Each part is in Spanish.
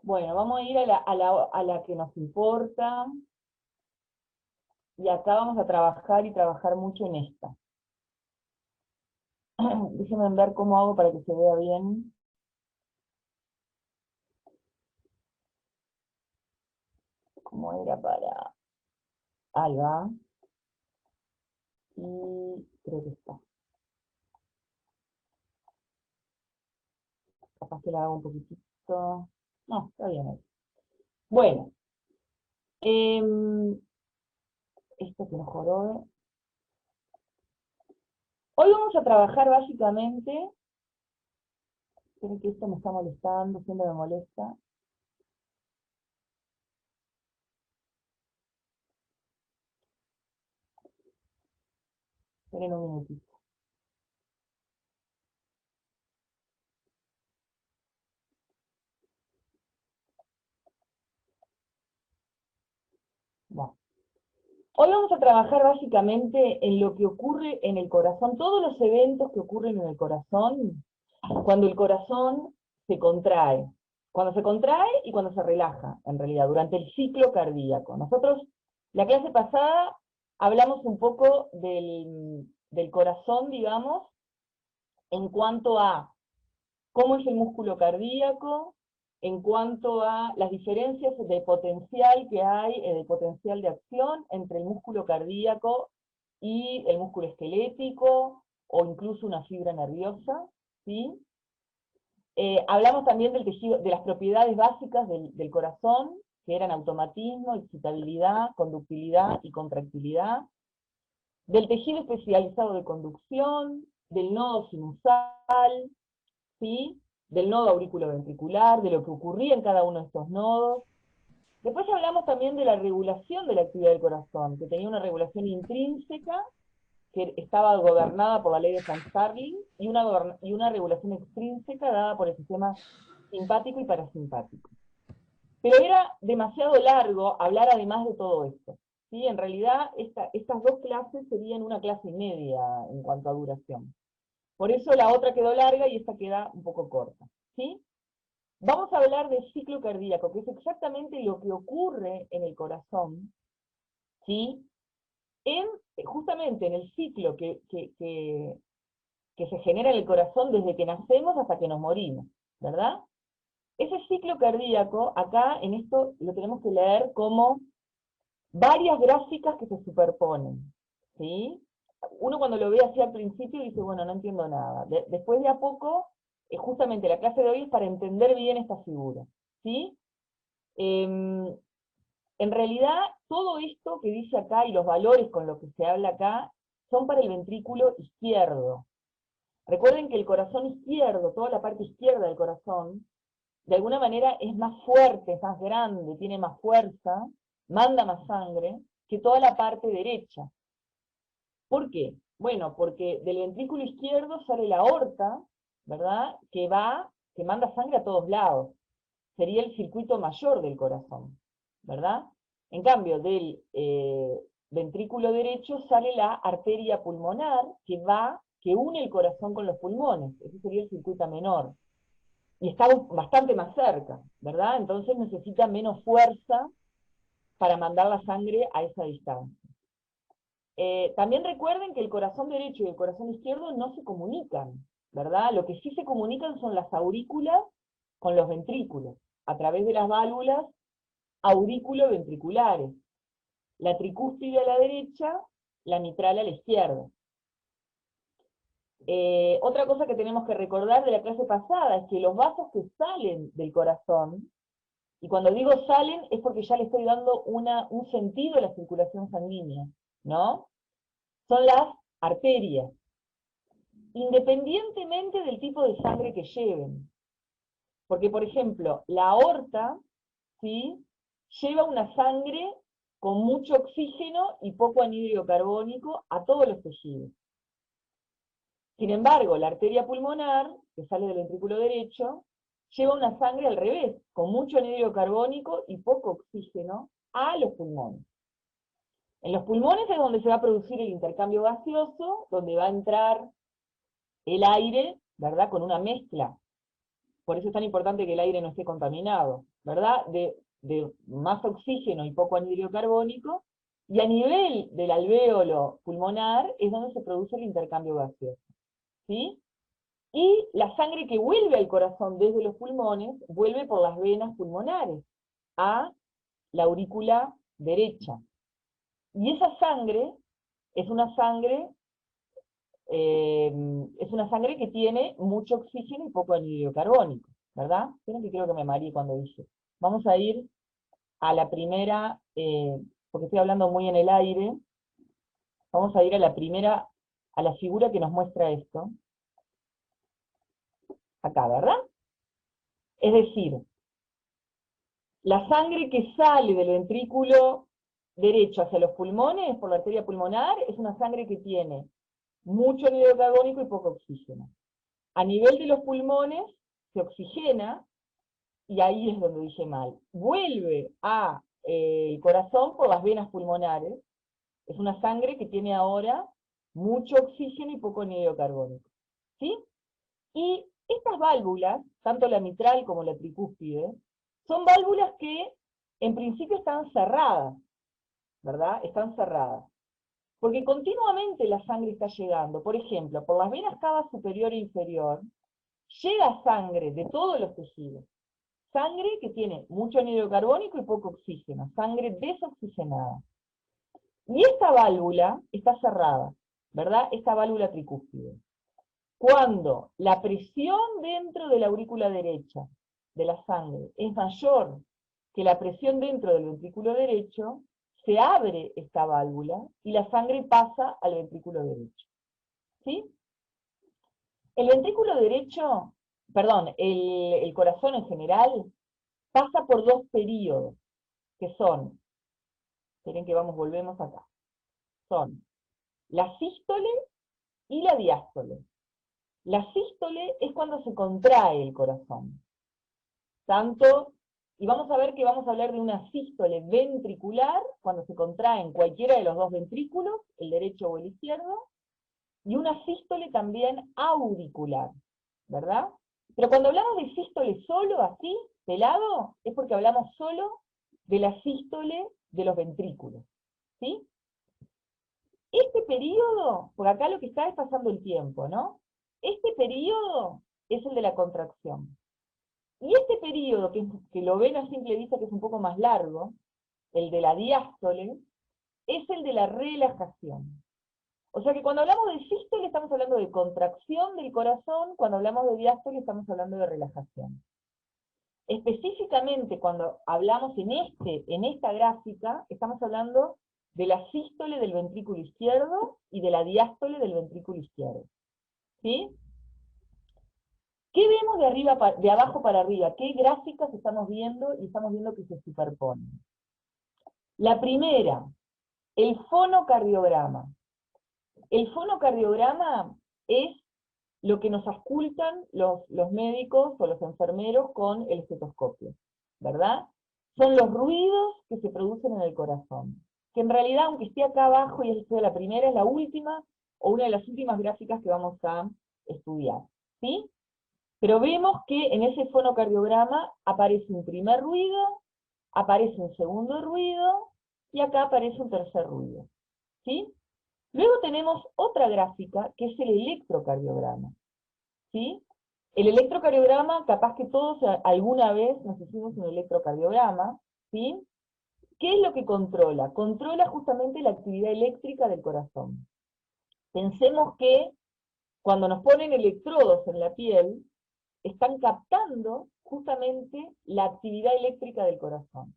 Bueno, vamos a ir a la que nos importa, y acá vamos a trabajar y trabajar mucho en esta. Déjenme ver cómo hago para que se vea bien. ¿Cómo era para...? Ahí va. Y creo que está. Capaz que la hago un poquitito. No, está bien ahí. Bueno, esto que nos jorobe. Hoy vamos a trabajar básicamente, creo que esto me está molestando, siempre me molesta. Esperen un minutito. Va. Hoy vamos a trabajar básicamente en lo que ocurre en el corazón, todos los eventos que ocurren en el corazón, cuando el corazón se contrae. Cuando se contrae y cuando se relaja, en realidad, durante el ciclo cardíaco. Nosotros, la clase pasada, hablamos un poco del corazón, digamos, en cuanto a cómo es el músculo cardíaco, en cuanto a las diferencias de potencial que hay, de potencial de acción entre el músculo cardíaco y el músculo esquelético, o incluso una fibra nerviosa, ¿sí? Hablamos también del tejido, de las propiedades básicas del corazón, que eran automatismo, excitabilidad, conductividad y contractilidad, del tejido especializado de conducción, del nodo sinusal, ¿sí? Del nodo auriculoventricular, de lo que ocurría en cada uno de estos nodos. Después hablamos también de la regulación de la actividad del corazón, que tenía una regulación intrínseca, que estaba gobernada por la ley de Franz-Starling, y una regulación extrínseca dada por el sistema simpático y parasimpático. Pero era demasiado largo hablar además de todo esto, ¿sí? En realidad, estas dos clases serían una clase y media en cuanto a duración. Por eso la otra quedó larga y esta queda un poco corta, ¿sí? Vamos a hablar del ciclo cardíaco, que es exactamente lo que ocurre en el corazón, ¿sí? Justamente en el ciclo que se genera en el corazón desde que nacemos hasta que nos morimos, ¿verdad? Ese ciclo cardíaco, acá en esto lo tenemos que leer como varias gráficas que se superponen, ¿sí? Uno cuando lo ve así al principio dice, bueno, no entiendo nada. Después de a poco, justamente la clase de hoy es para entender bien esta figura, ¿sí? Em, en realidad, todo esto que dice acá y los valores con los que se habla acá son para el ventrículo izquierdo. Recuerden que el corazón izquierdo, toda la parte izquierda del corazón, de alguna manera es más fuerte, es más grande, tiene más fuerza, manda más sangre que toda la parte derecha. ¿Por qué? Bueno, porque del ventrículo izquierdo sale la aorta, ¿verdad? Que manda sangre a todos lados. Sería el circuito mayor del corazón, ¿verdad? En cambio, del ventrículo derecho sale la arteria pulmonar que une el corazón con los pulmones. Ese sería el circuito menor. Y está bastante más cerca, ¿verdad? Entonces necesita menos fuerza para mandar la sangre a esa distancia. También recuerden que el corazón derecho y el corazón izquierdo no se comunican, ¿verdad? Lo que sí se comunican son las aurículas con los ventrículos, a través de las válvulas aurículo-ventriculares. La tricúspide a la derecha, la mitral a la izquierda. Otra cosa que tenemos que recordar de la clase pasada es que los vasos que salen del corazón, y cuando digo salen es porque ya le estoy dando un sentido a la circulación sanguínea, ¿no? Son las arterias, independientemente del tipo de sangre que lleven. Porque, por ejemplo, la aorta, ¿sí?, lleva una sangre con mucho oxígeno y poco anhídrido carbónico a todos los tejidos. Sin embargo, la arteria pulmonar, que sale del ventrículo derecho, lleva una sangre al revés, con mucho anhídrido carbónico y poco oxígeno a los pulmones. En los pulmones es donde se va a producir el intercambio gaseoso, donde va a entrar el aire, ¿verdad?, con una mezcla por eso es tan importante que el aire no esté contaminado, ¿verdad? De más oxígeno y poco anhídrido carbónico, y a nivel del alvéolo pulmonar es donde se produce el intercambio gaseoso, ¿sí? Y la sangre que vuelve al corazón desde los pulmones, vuelve por las venas pulmonares a la aurícula derecha. Y esa sangre es una sangre, es una sangre que tiene mucho oxígeno y poco anhídrido carbónico, ¿verdad? Esperen que creo que me mareé cuando dije. Vamos a ir a la primera, porque estoy hablando muy en el aire, vamos a ir a la primera, a la figura que nos muestra esto. Acá, ¿verdad? Es decir, la sangre que sale del ventrículo derecho hacia los pulmones, por la arteria pulmonar, es una sangre que tiene mucho anhídrido carbónico y poco oxígeno. A nivel de los pulmones, se oxigena, y ahí es donde dije mal. Vuelve a el corazón por las venas pulmonares. Es una sangre que tiene ahora mucho oxígeno y poco anhídrido carbónico. ¿Sí? Y estas válvulas, tanto la mitral como la tricúspide, son válvulas que en principio están cerradas, ¿verdad? Están cerradas. Porque continuamente la sangre está llegando. Por ejemplo, por las venas cava superior e inferior, llega sangre de todos los tejidos. Sangre que tiene mucho anhídrido carbónico y poco oxígeno. Sangre desoxigenada. Y esta válvula está cerrada, ¿verdad? Esta válvula tricúspide. Cuando la presión dentro de la aurícula derecha de la sangre es mayor que la presión dentro del ventrículo derecho, se abre esta válvula y la sangre pasa al ventrículo derecho. ¿Sí? El ventrículo derecho, perdón, el corazón en general, pasa por dos periodos, que son, esperen que volvemos acá, son la sístole y la diástole. La sístole es cuando se contrae el corazón. Tanto, y vamos a ver que vamos a hablar de una sístole ventricular, cuando se contrae en cualquiera de los dos ventrículos, el derecho o el izquierdo, y una sístole también auricular, ¿verdad? Pero cuando hablamos de sístole solo, así, de lado, es porque hablamos solo de la sístole de los ventrículos, ¿sí? Este periodo, por acá lo que está es pasando el tiempo, ¿no? Este periodo es el de la contracción. Y este periodo, que lo ven a simple vista que es un poco más largo, el de la diástole, es el de la relajación. O sea que cuando hablamos de sístole estamos hablando de contracción del corazón, cuando hablamos de diástole estamos hablando de relajación. Específicamente cuando hablamos en esta gráfica, estamos hablando de la sístole del ventrículo izquierdo y de la diástole del ventrículo izquierdo. ¿Sí? ¿Qué vemos de abajo para arriba? ¿Qué gráficas estamos viendo? Y estamos viendo que se superponen. La primera, el fonocardiograma. El fonocardiograma es lo que nos auscultan los médicos o los enfermeros con el estetoscopio, ¿verdad? Son los ruidos que se producen en el corazón. Que en realidad, aunque esté acá abajo y esta sea la primera, es la última o una de las últimas gráficas que vamos a estudiar, ¿sí? Pero vemos que en ese fonocardiograma aparece un primer ruido, aparece un segundo ruido, y acá aparece un tercer ruido, ¿sí? Luego tenemos otra gráfica, que es el electrocardiograma, ¿sí? El electrocardiograma, capaz que todos alguna vez nos hicimos un electrocardiograma, ¿sí? ¿Qué es lo que controla? Controla justamente la actividad eléctrica del corazón. Pensemos que cuando nos ponen electrodos en la piel, están captando justamente la actividad eléctrica del corazón.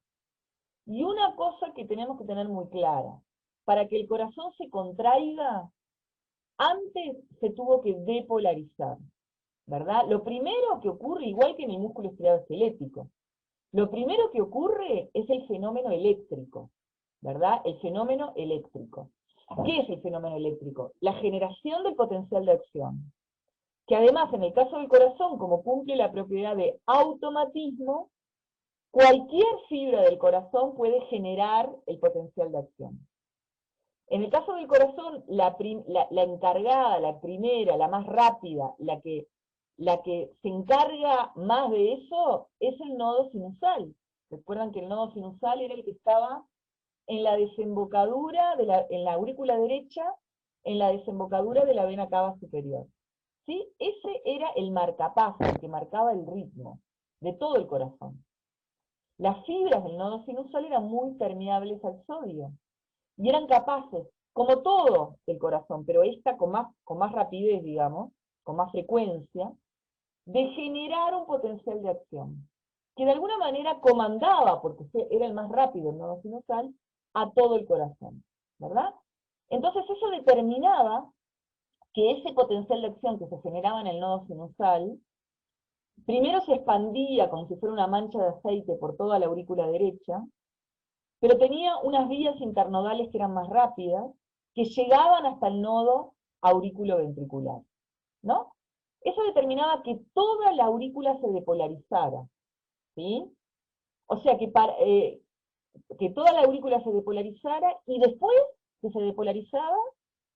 Y una cosa que tenemos que tener muy clara, para que el corazón se contraiga, antes se tuvo que depolarizar, ¿verdad? Lo primero que ocurre, igual que en el músculo estriado esquelético, lo primero que ocurre es el fenómeno eléctrico, ¿verdad? El fenómeno eléctrico. ¿Qué es el fenómeno eléctrico? La generación del potencial de acción, que además en el caso del corazón, como cumple la propiedad de automatismo, cualquier fibra del corazón puede generar el potencial de acción. En el caso del corazón, la encargada, la primera, la más rápida, la que la que se encarga más de eso es el nodo sinusal. Recuerdan que el nodo sinusal era el que estaba en la desembocadura, en la aurícula derecha, en la desembocadura de la vena cava superior. ¿Sí? Ese era el marcapaso, el que marcaba el ritmo de todo el corazón. Las fibras del nodo sinusal eran muy permeables al sodio y eran capaces, como todo el corazón, pero esta con más rapidez, digamos, con más frecuencia, de generar un potencial de acción, que de alguna manera comandaba, porque era el más rápido el nodo sinusal, a todo el corazón, ¿verdad? Entonces eso determinaba que ese potencial de acción que se generaba en el nodo sinusal, primero se expandía como si fuera una mancha de aceite por toda la aurícula derecha, pero tenía unas vías internodales que eran más rápidas, que llegaban hasta el nodo aurículo-ventricular, ¿no? Eso determinaba que toda la aurícula se depolarizara, ¿sí? O sea, que toda la aurícula se depolarizara y después que se depolarizaba,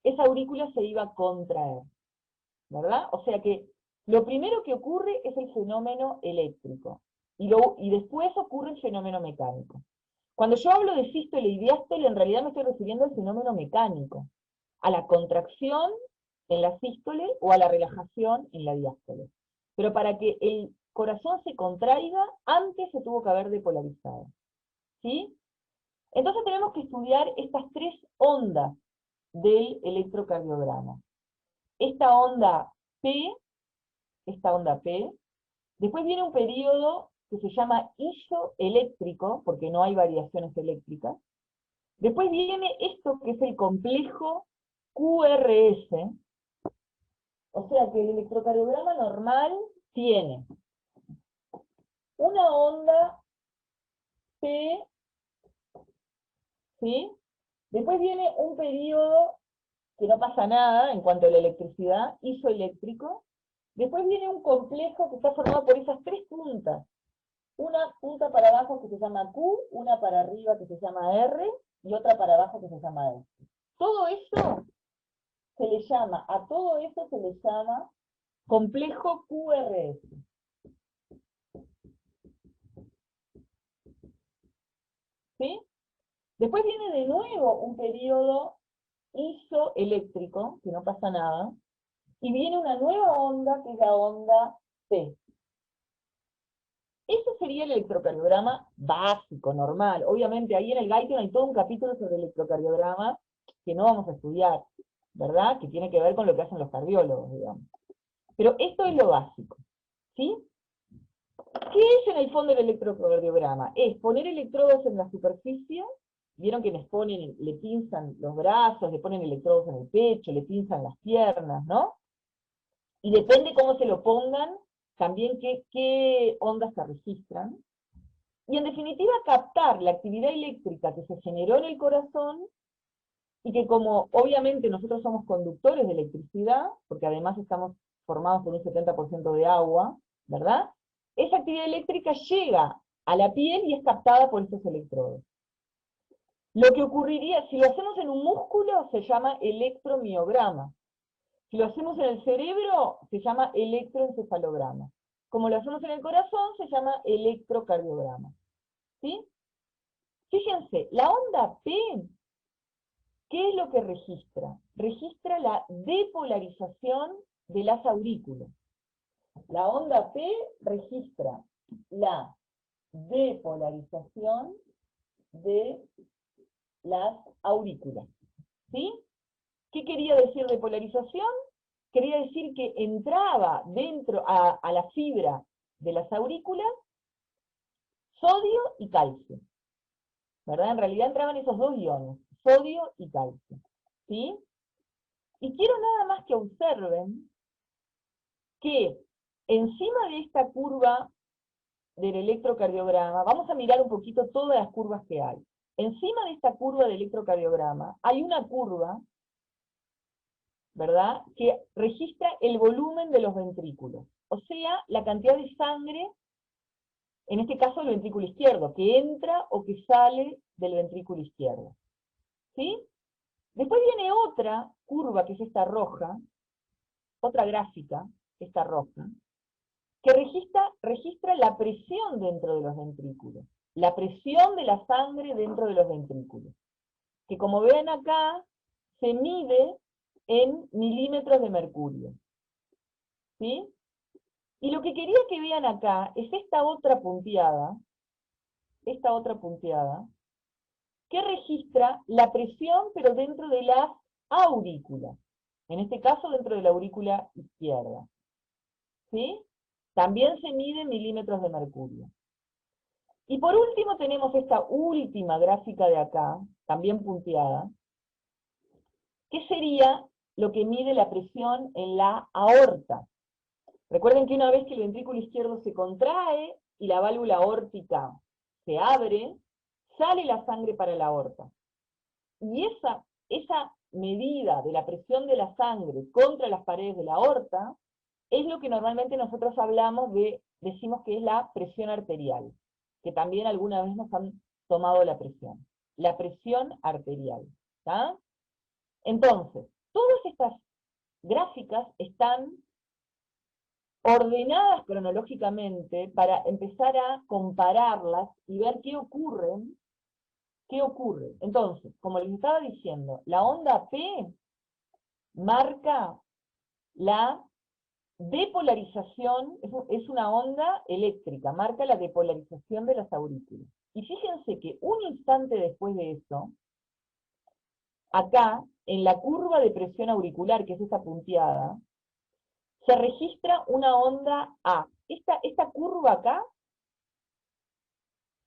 esa aurícula se iba a contraer, ¿verdad? O sea que lo primero que ocurre es el fenómeno eléctrico y después ocurre el fenómeno mecánico. Cuando yo hablo de sístole y diástole, en realidad me estoy refiriendo al fenómeno mecánico, a la contracción en la sístole o a la relajación en la diástole. Pero para que el corazón se contraiga, antes se tuvo que haber depolarizado. ¿Sí? Entonces tenemos que estudiar estas tres ondas del electrocardiograma. Esta onda P, esta onda P, después viene un periodo que se llama isoeléctrico, porque no hay variaciones eléctricas. Después viene esto que es el complejo QRS, o sea que el electrocardiograma normal tiene una onda P, ¿sí? Después viene un periodo que no pasa nada en cuanto a la electricidad, isoeléctrico. Después viene un complejo que está formado por esas tres puntas. Una punta para abajo que se llama Q, una para arriba que se llama R, y otra para abajo que se llama S. Todo eso a todo eso se le llama complejo QRS. ¿Sí? Después viene de nuevo un periodo isoeléctrico, que no pasa nada, y viene una nueva onda, que es la onda P. Ese sería el electrocardiograma básico, normal. Obviamente ahí en el Guyton hay todo un capítulo sobre el electrocardiograma que no vamos a estudiar, ¿verdad? Que tiene que ver con lo que hacen los cardiólogos, digamos. Pero esto es lo básico, ¿sí? ¿Qué es en el fondo el electrocardiograma? Es poner electrodos en la superficie, vieron que le pinzan los brazos, le ponen electrodos en el pecho, le pinzan las piernas, ¿no? Y depende cómo se lo pongan, también qué ondas se registran. Y en definitiva captar la actividad eléctrica que se generó en el corazón y que como obviamente nosotros somos conductores de electricidad, porque además estamos formados por un 70% de agua, ¿verdad? Esa actividad eléctrica llega a la piel y es captada por esos electrodos. Lo que ocurriría, si lo hacemos en un músculo, se llama electromiograma. Si lo hacemos en el cerebro, se llama electroencefalograma. Como lo hacemos en el corazón, se llama electrocardiograma. ¿Sí? Fíjense, la onda P, ¿qué es lo que registra? Registra la depolarización de las aurículas. La onda P registra la depolarización de las aurículas. ¿Sí? ¿Qué quería decir depolarización? Quería decir que entraba dentro a la fibra de las aurículas sodio y calcio. ¿Verdad? En realidad entraban esos dos iones, sodio y calcio. ¿Sí? Y quiero nada más que observen que encima de esta curva del electrocardiograma, vamos a mirar un poquito todas las curvas que hay. Encima de esta curva del electrocardiograma hay una curva, ¿verdad?, que registra el volumen de los ventrículos, o sea, la cantidad de sangre, en este caso el ventrículo izquierdo, que entra o que sale del ventrículo izquierdo. ¿Sí? Después viene otra curva, que es esta roja, otra gráfica, esta roja, que registra la presión dentro de los ventrículos, la presión de la sangre dentro de los ventrículos, que como ven acá, se mide en milímetros de mercurio, ¿sí? Y lo que quería que vean acá es esta otra punteada, que registra la presión, pero dentro de las aurículas, en este caso dentro de la aurícula izquierda, ¿sí? También se mide en milímetros de mercurio. Y por último tenemos esta última gráfica de acá, también punteada, que sería lo que mide la presión en la aorta. Recuerden que una vez que el ventrículo izquierdo se contrae y la válvula aórtica se abre, sale la sangre para la aorta. Y esa medida de la presión de la sangre contra las paredes de la aorta es lo que normalmente nosotros decimos que es la presión arterial, que también alguna vez nos han tomado la presión arterial. ¿Tá? Entonces, todas estas gráficas están ordenadas cronológicamente para empezar a compararlas y ver qué ocurre. Entonces, como les estaba diciendo, la onda P marca la depolarización, es una onda eléctrica, marca la depolarización de las aurículas. Y fíjense que un instante después de eso, acá, en la curva de presión auricular, que es esta punteada, se registra una onda A. Esta curva acá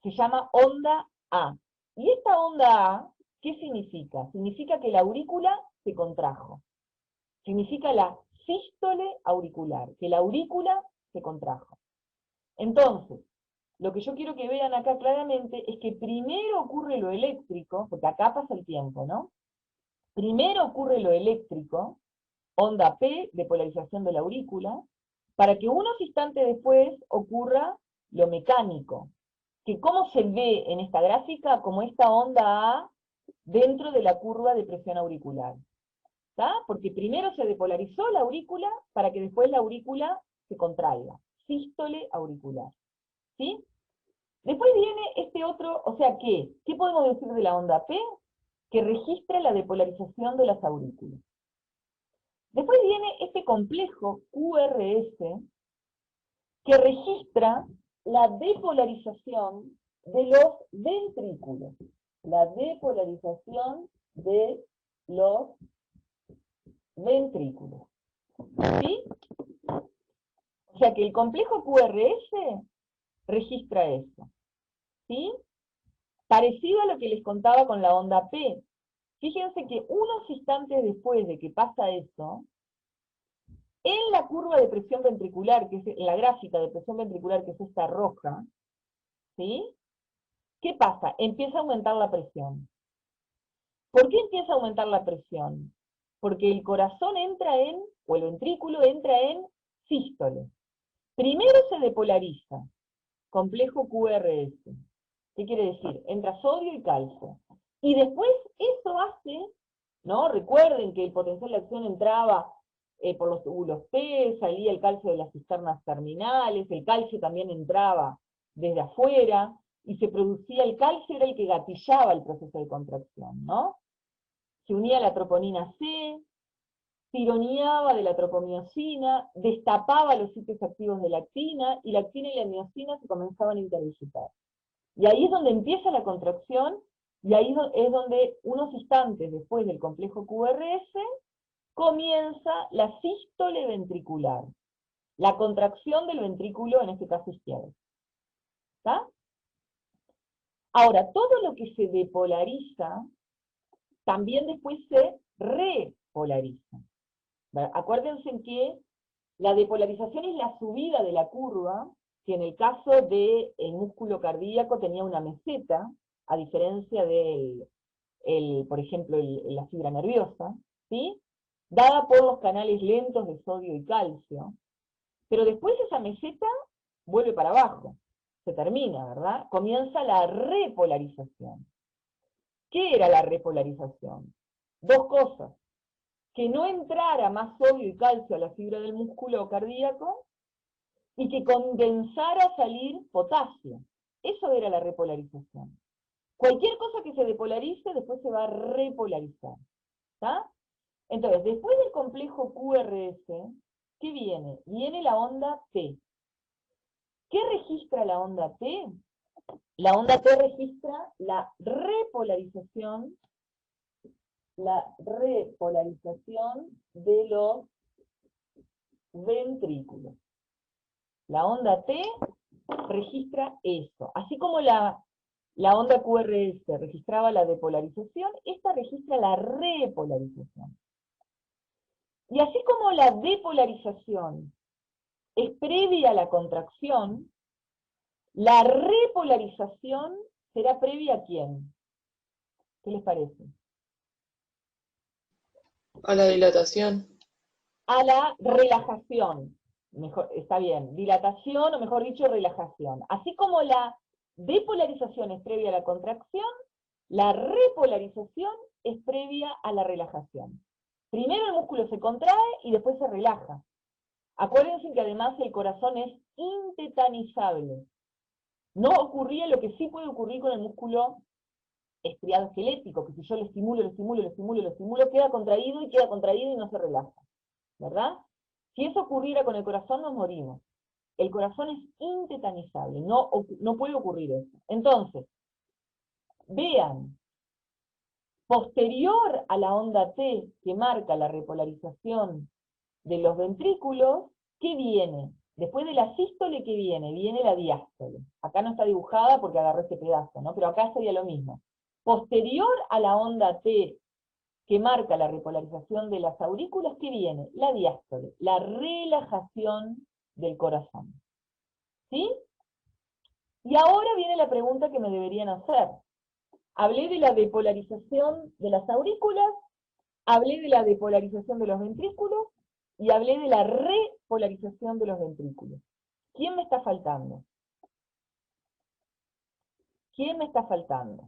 se llama onda A. Y esta onda A, ¿qué significa? Significa que la aurícula se contrajo. Significa la sístole auricular, que la aurícula se contrajo. Entonces, lo que yo quiero que vean acá claramente es que primero ocurre lo eléctrico, porque acá pasa el tiempo, ¿no? Primero ocurre lo eléctrico, onda P, de polarización de la aurícula, para que unos instantes después ocurra lo mecánico, que cómo se ve en esta gráfica como esta onda A dentro de la curva de presión auricular. ¿Tá? Porque primero se depolarizó la aurícula para que después la aurícula se contraiga. Sístole auricular. ¿Sí? Después viene este otro, o sea, ¿qué podemos decir de la onda P? Que registra la depolarización de las aurículas. Después viene este complejo QRS que registra la depolarización de los ventrículos. La depolarización de los ventrículos. ¿Sí? O sea que el complejo QRS registra eso. ¿Sí? Parecido a lo que les contaba con la onda P. Fíjense que unos instantes después de que pasa eso, en la curva de presión ventricular, que es en la gráfica de presión ventricular, que es esta roja, ¿sí? ¿Qué pasa? Empieza a aumentar la presión. ¿Por qué empieza a aumentar la presión? Porque el corazón o el ventrículo entra en sístole. Primero se depolariza, complejo QRS. ¿Qué quiere decir? Entra sodio y calcio. Y después eso hace, ¿no? Recuerden que el potencial de acción entraba por los túbulos P, salía el calcio de las cisternas terminales, el calcio también entraba desde afuera, y se producía, el calcio era el que gatillaba el proceso de contracción, ¿no? Se unía a la troponina C, tironeaba de la tropomiosina, destapaba los sitios activos de la actina, y la actina y la miosina se comenzaban a interdigitar. Y ahí es donde empieza la contracción, y ahí es donde unos instantes después del complejo QRS comienza la sístole ventricular, la contracción del ventrículo, en este caso izquierdo. ¿Está? Ahora, todo lo que se depolariza, también después se repolariza. Acuérdense que la depolarización es la subida de la curva, que en el caso del músculo cardíaco tenía una meseta, a diferencia del, por ejemplo, la fibra nerviosa, ¿sí? Dada por los canales lentos de sodio y calcio, pero después esa meseta vuelve para abajo, se termina, ¿verdad? Comienza la repolarización. ¿Qué era la repolarización? Dos cosas: que no entrara más sodio y calcio a la fibra del músculo cardíaco, y que condensara a salir potasio. Eso era la repolarización. Cualquier cosa que se depolarice, después se va a repolarizar. ¿Está? Entonces, después del complejo QRS, ¿qué viene? Viene la onda T. ¿Qué registra la onda T? La onda T registra la repolarización de los ventrículos. La onda T registra eso. Así como la onda QRS registraba la depolarización, esta registra la repolarización. Y así como la depolarización es previa a la contracción, la repolarización será previa a ¿quién? ¿Qué les parece? A la dilatación. A la relajación. Mejor, está bien, dilatación o mejor dicho, relajación. Así como la depolarización es previa a la contracción, la repolarización es previa a la relajación. Primero el músculo se contrae y después se relaja. Acuérdense que además el corazón es intetanizable. No ocurría lo que sí puede ocurrir con el músculo estriado esquelético, que si yo lo estimulo, queda contraído y no se relaja. ¿Verdad? Si eso ocurriera con el corazón, nos morimos. El corazón es intetanizable, no puede ocurrir eso. Entonces, vean, posterior a la onda T, que marca la repolarización de los ventrículos, ¿qué viene? Después de la sístole, ¿qué viene? Viene la diástole. Acá no está dibujada porque agarré este pedazo, ¿no? Pero acá sería lo mismo. Posterior a la onda T, que marca la repolarización de las aurículas, ¿qué viene? La diástole, la relajación del corazón. ¿Sí? Y ahora viene la pregunta que me deberían hacer. Hablé de la depolarización de las aurículas, hablé de la depolarización de los ventrículos, y hablé de la repolarización de los ventrículos. ¿Quién me está faltando? ¿Quién me está faltando?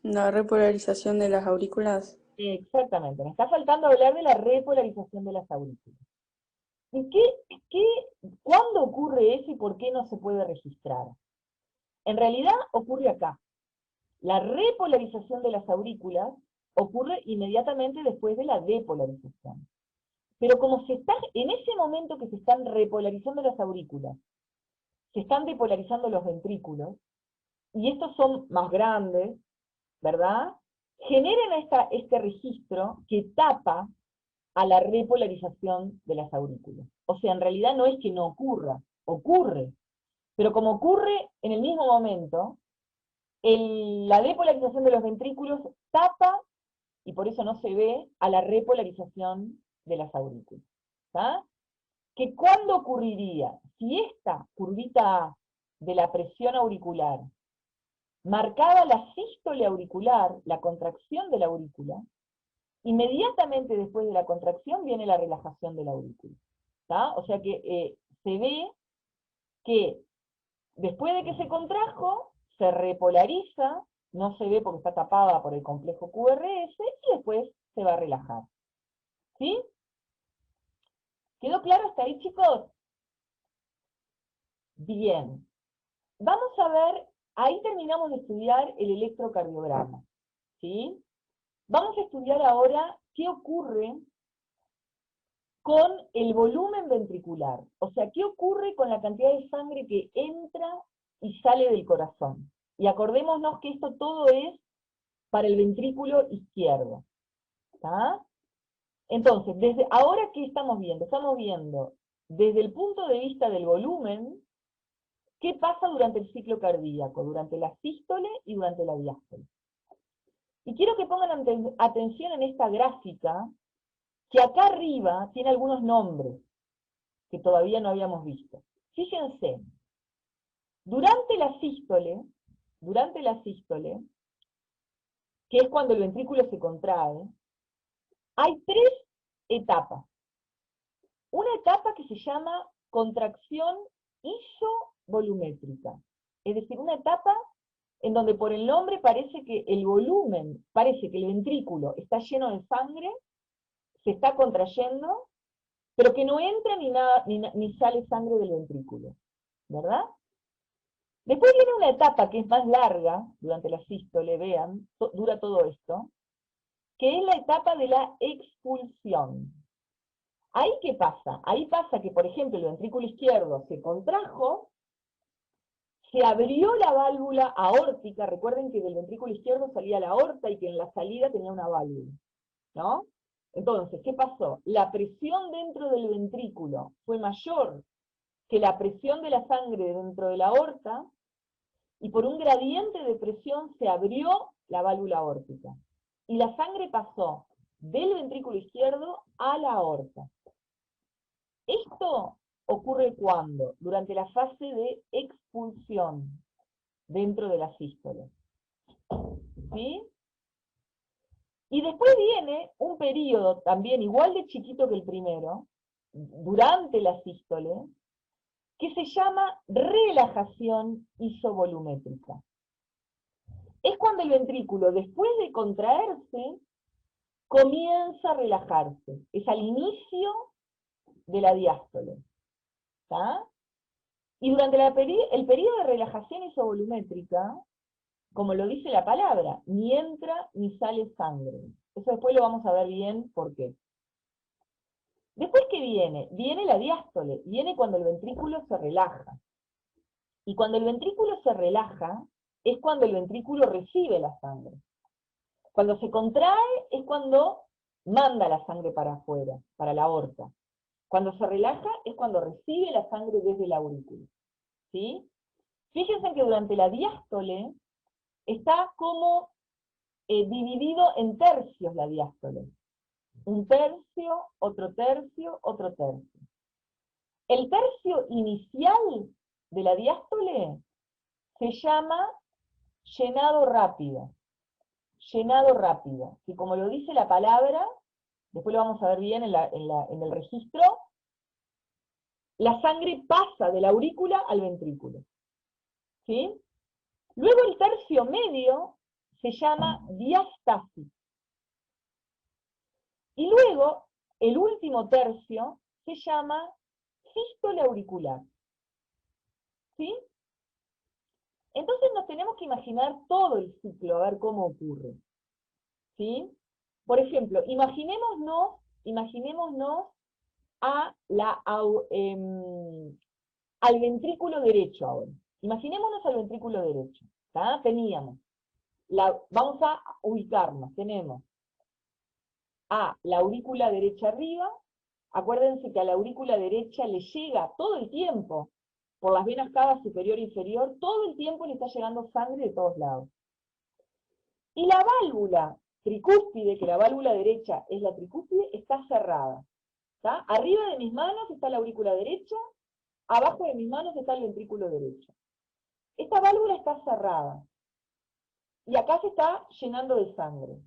La repolarización de las aurículas. Exactamente, me está faltando hablar de la repolarización de las aurículas. ¿Y cuándo ocurre eso y por qué no se puede registrar? En realidad ocurre acá. La repolarización de las aurículas ocurre inmediatamente después de la depolarización. Pero como en ese momento que se están repolarizando las aurículas, se están depolarizando los ventrículos, y estos son más grandes, ¿verdad? Generan este registro que tapa a la repolarización de las aurículas. O sea, en realidad no es que no ocurra, ocurre. Pero como ocurre en el mismo momento, la depolarización de los ventrículos tapa, y por eso no se ve, a la repolarización de las aurículas. ¿Está? ¿Que cuándo ocurriría? Si esta curvita A de la presión auricular marcaba la sístole auricular, la contracción de la aurícula, inmediatamente después de la contracción viene la relajación de la aurícula. ¿Está? O sea que se ve que después de que se contrajo, se repolariza, no se ve porque está tapada por el complejo QRS, y después se va a relajar. ¿Sí? ¿Quedó claro hasta ahí, chicos? Bien. Vamos a ver, ahí terminamos de estudiar el electrocardiograma. ¿Sí? Vamos a estudiar ahora qué ocurre con el volumen ventricular. O sea, qué ocurre con la cantidad de sangre que entra y sale del corazón. Y acordémonos que esto todo es para el ventrículo izquierdo. ¿Está? Entonces, desde ahora, ¿qué estamos viendo? Estamos viendo, desde el punto de vista del volumen, qué pasa durante el ciclo cardíaco, durante la sístole y durante la diástole. Y quiero que pongan atención en esta gráfica, que acá arriba tiene algunos nombres que todavía no habíamos visto. Fíjense, durante la sístole, que es cuando el ventrículo se contrae, hay tres etapas. Una etapa que se llama contracción isovolumétrica, es decir, una etapa en donde por el nombre parece que el volumen, parece que el ventrículo está lleno de sangre, se está contrayendo, pero que no entra ni sale sangre del ventrículo, ¿verdad? Después viene una etapa que es más larga, durante la sístole, vean, dura todo esto, que es la etapa de la expulsión. ¿Ahí qué pasa? Ahí pasa que, por ejemplo, el ventrículo izquierdo se contrajo, se abrió la válvula aórtica, recuerden que del ventrículo izquierdo salía la aorta y que en la salida tenía una válvula, ¿no? Entonces, ¿qué pasó? La presión dentro del ventrículo fue mayor que la presión de la sangre dentro de la aorta, y por un gradiente de presión se abrió la válvula aórtica. Y la sangre pasó del ventrículo izquierdo a la aorta. Esto ocurre cuando, durante la fase de expulsión dentro de la sístole. ¿Sí? Y después viene un periodo también igual de chiquito que el primero, durante la sístole, que se llama relajación isovolumétrica. Es cuando el ventrículo, después de contraerse, comienza a relajarse. Es al inicio de la diástole. ¿Está? Y durante el periodo de relajación isovolumétrica, como lo dice la palabra, ni entra ni sale sangre. Eso después lo vamos a ver bien por qué. Después, ¿qué viene? Viene la diástole, viene cuando el ventrículo se relaja. Y cuando el ventrículo se relaja, es cuando el ventrículo recibe la sangre. Cuando se contrae es cuando manda la sangre para afuera, para la aorta. Cuando se relaja es cuando recibe la sangre desde la aurícula. ¿Sí? Fíjense que durante la diástole está como dividido en tercios la diástole. Un tercio, otro tercio, otro tercio. El tercio inicial de la diástole se llama llenado rápido. Llenado rápido. Y como lo dice la palabra, después lo vamos a ver bien en el registro, la sangre pasa de la aurícula al ventrículo. ¿Sí? Luego el tercio medio se llama diástasis. Y luego, el último tercio se llama sístole auricular. ¿Sí? Entonces nos tenemos que imaginar todo el ciclo, a ver cómo ocurre. ¿Sí? Por ejemplo, imaginémonos al ventrículo derecho ahora. Imaginémonos al ventrículo derecho. ¿Tá? Teníamos, vamos a ubicarnos, tenemos a la aurícula derecha arriba. Acuérdense que a la aurícula derecha le llega todo el tiempo, por las venas cava superior e inferior, todo el tiempo le está llegando sangre de todos lados. Y la válvula tricúspide, que la válvula derecha es la tricúspide, está cerrada. ¿Tá? Arriba de mis manos está la aurícula derecha, abajo de mis manos está el ventrículo derecho. Esta válvula está cerrada. Y acá se está llenando de sangre.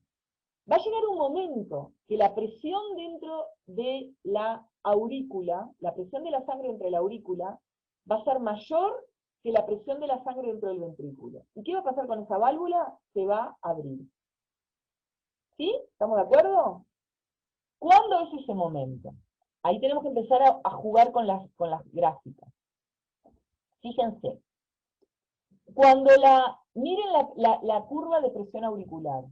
Va a llegar un momento que la presión dentro de la aurícula, la presión de la sangre entre la aurícula, va a ser mayor que la presión de la sangre dentro del ventrículo. ¿Y qué va a pasar con esa válvula? Se va a abrir. ¿Sí? ¿Estamos de acuerdo? ¿Cuándo es ese momento? Ahí tenemos que empezar a jugar con las gráficas. Fíjense. Miren la curva de presión auricular.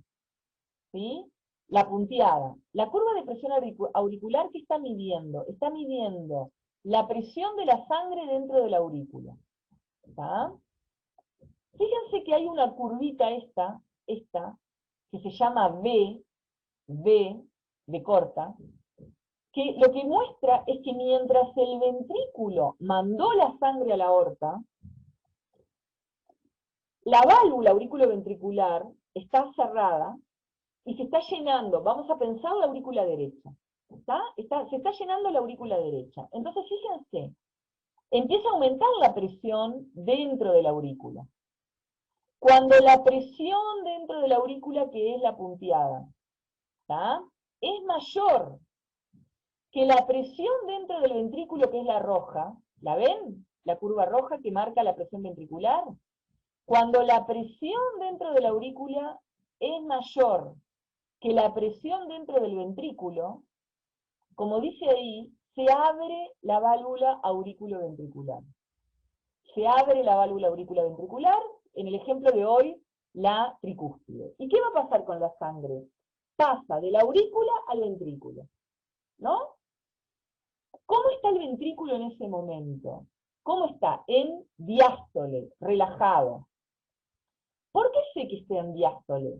¿Sí? La punteada. La curva de presión auricular, ¿qué está midiendo? Está midiendo la presión de la sangre dentro de la aurícula. ¿Está? Fíjense que hay una curvita esta, que se llama V de corta, que lo que muestra es que mientras el ventrículo mandó la sangre a la aorta, la válvula auriculoventricular está cerrada y se está llenando. Vamos a pensar la aurícula derecha. Se está llenando la aurícula derecha. Entonces, fíjense, empieza a aumentar la presión dentro de la aurícula. Cuando la presión dentro de la aurícula, que es la punteada, ¿tá? Es mayor que la presión dentro del ventrículo, que es la roja, ¿la ven? La curva roja que marca la presión ventricular. Cuando la presión dentro de la aurícula es mayor que la presión dentro del ventrículo, como dice ahí, se abre la válvula auriculoventricular. Se abre la válvula auriculoventricular, en el ejemplo de hoy, la tricúspide. ¿Y qué va a pasar con la sangre? Pasa de la aurícula al ventrículo, ¿no? ¿Cómo está el ventrículo en ese momento? ¿Cómo está? En diástole, relajado. ¿Por qué sé que está en diástole?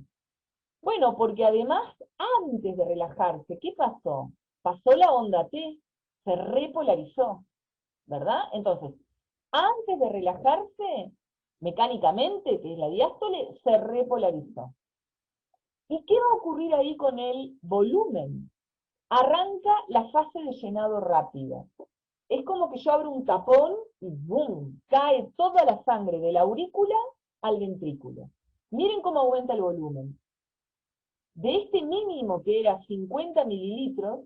Bueno, porque además, antes de relajarse, ¿qué pasó? Pasó la onda T, se repolarizó, ¿verdad? Entonces, antes de relajarse, mecánicamente, que es la diástole, se repolarizó. ¿Y qué va a ocurrir ahí con el volumen? Arranca la fase de llenado rápido. Es como que yo abro un tapón y ¡boom! Cae toda la sangre de la aurícula al ventrículo. Miren cómo aumenta el volumen. De este mínimo que era 50 mililitros,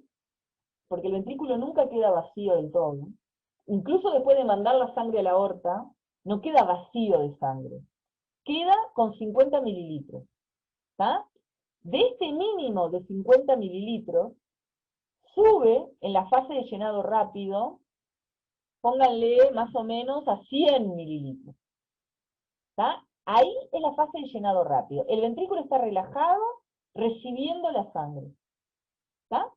porque el ventrículo nunca queda vacío del todo, incluso después de mandar la sangre a la aorta, no queda vacío de sangre. Queda con 50 mililitros. ¿Está? De este mínimo de 50 mililitros, sube en la fase de llenado rápido, pónganle más o menos a 100 mililitros. ¿Está? Ahí es la fase de llenado rápido. El ventrículo está relajado, recibiendo la sangre. ¿Está?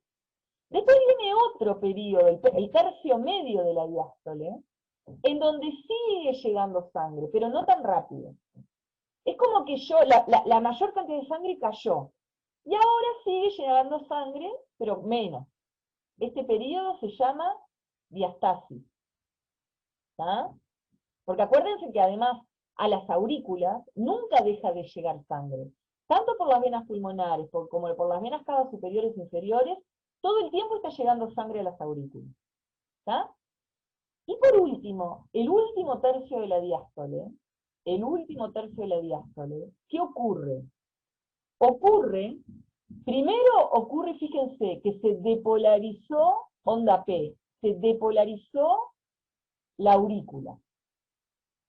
Después viene otro periodo, el tercio medio de la diástole, en donde sigue llegando sangre, pero no tan rápido. Es como que la mayor cantidad de sangre cayó. Y ahora sigue llegando sangre, pero menos. Este periodo se llama diastasis. ¿Tá? Porque acuérdense que además a las aurículas nunca deja de llegar sangre. Tanto por las venas pulmonares como por las venas cavas superiores e inferiores, todo el tiempo está llegando sangre a las aurículas. ¿Tá? Y por último, el último tercio de la diástole, ¿qué ocurre? Primero ocurre, fíjense, que se depolarizó onda P, se depolarizó la aurícula.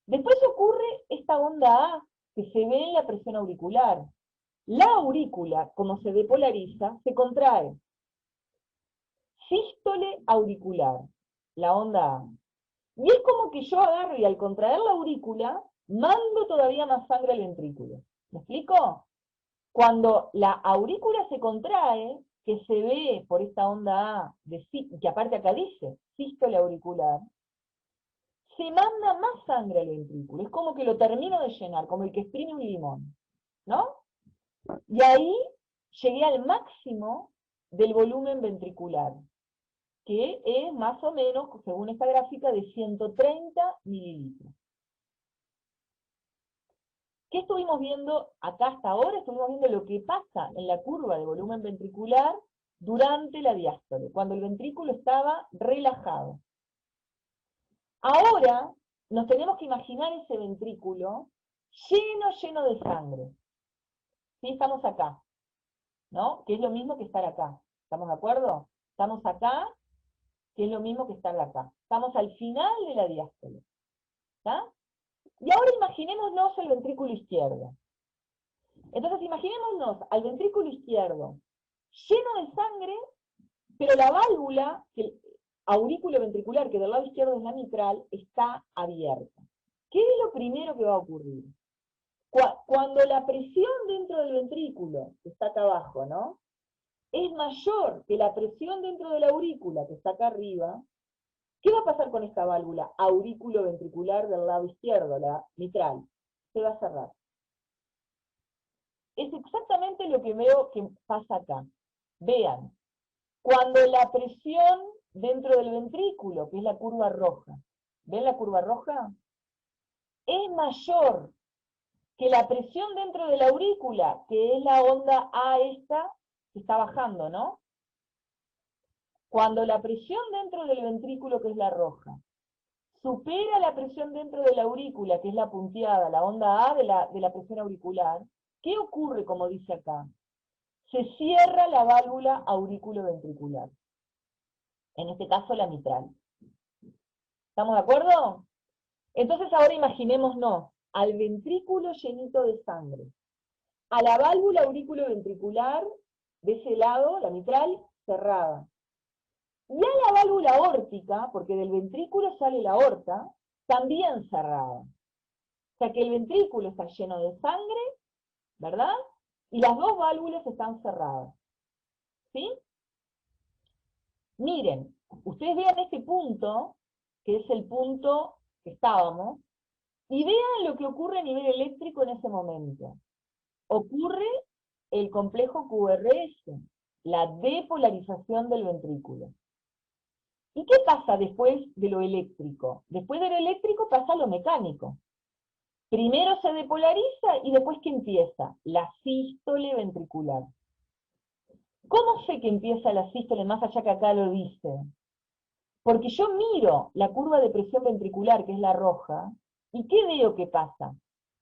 Después ocurre esta onda A, que se ve en la presión auricular. La aurícula, como se depolariza, se contrae. Sístole auricular, la onda A. Y es como que yo agarro y al contraer la aurícula, mando todavía más sangre al ventrículo. ¿Me explico? Cuando la aurícula se contrae, que se ve por esta onda A, que aparte acá dice sístole auricular, se manda más sangre al ventrículo. Es como que lo termino de llenar, como el que exprime un limón, ¿no? Y ahí llegué al máximo del volumen ventricular, que es más o menos, según esta gráfica, de 130 mililitros. ¿Qué estuvimos viendo acá hasta ahora? Estuvimos viendo lo que pasa en la curva de volumen ventricular durante la diástole, cuando el ventrículo estaba relajado. Ahora nos tenemos que imaginar ese ventrículo lleno de sangre. ¿Sí? Estamos acá, ¿no? Que es lo mismo que estar acá. ¿Estamos de acuerdo? Estamos acá, que es lo mismo que estar acá. Estamos al final de la diástole. ¿Está? Y ahora imaginémonos el ventrículo izquierdo. Entonces imaginémonos al ventrículo izquierdo lleno de sangre, pero la válvula aurículo ventricular, que del lado izquierdo es la mitral, está abierta. ¿Qué es lo primero que va a ocurrir? Cuando la presión dentro del ventrículo, que está acá abajo, ¿no?, es mayor que la presión dentro de la aurícula, que está acá arriba, ¿qué va a pasar con esta válvula aurículo ventricular del lado izquierdo, la mitral? Se va a cerrar. Es exactamente lo que veo que pasa acá. Vean, cuando la presión dentro del ventrículo, que es la curva roja, ¿ven la curva roja? Es mayor que la presión dentro de la aurícula, que es la onda A esta, que está bajando, ¿no? Cuando la presión dentro del ventrículo, que es la roja, supera la presión dentro de la aurícula, que es la punteada, la onda A de la presión auricular, ¿qué ocurre, como dice acá? Se cierra la válvula aurículo-ventricular. En este caso, la mitral. ¿Estamos de acuerdo? Entonces ahora imaginémonos al ventrículo llenito de sangre, a la válvula aurículo-ventricular de ese lado, la mitral, cerrada. Y a la válvula aórtica, porque del ventrículo sale la aorta, también cerrada. O sea que el ventrículo está lleno de sangre, ¿verdad? Y las dos válvulas están cerradas. ¿Sí? Miren, ustedes vean este punto, que es el punto que estábamos, y vean lo que ocurre a nivel eléctrico en ese momento. Ocurre el complejo QRS, la depolarización del ventrículo. ¿Y qué pasa después de lo eléctrico? Después de lo eléctrico pasa lo mecánico. Primero se depolariza y después ¿qué empieza? La sístole ventricular. ¿Cómo sé que empieza la sístole más allá que acá lo dice? Porque yo miro la curva de presión ventricular, que es la roja, ¿y qué veo que pasa?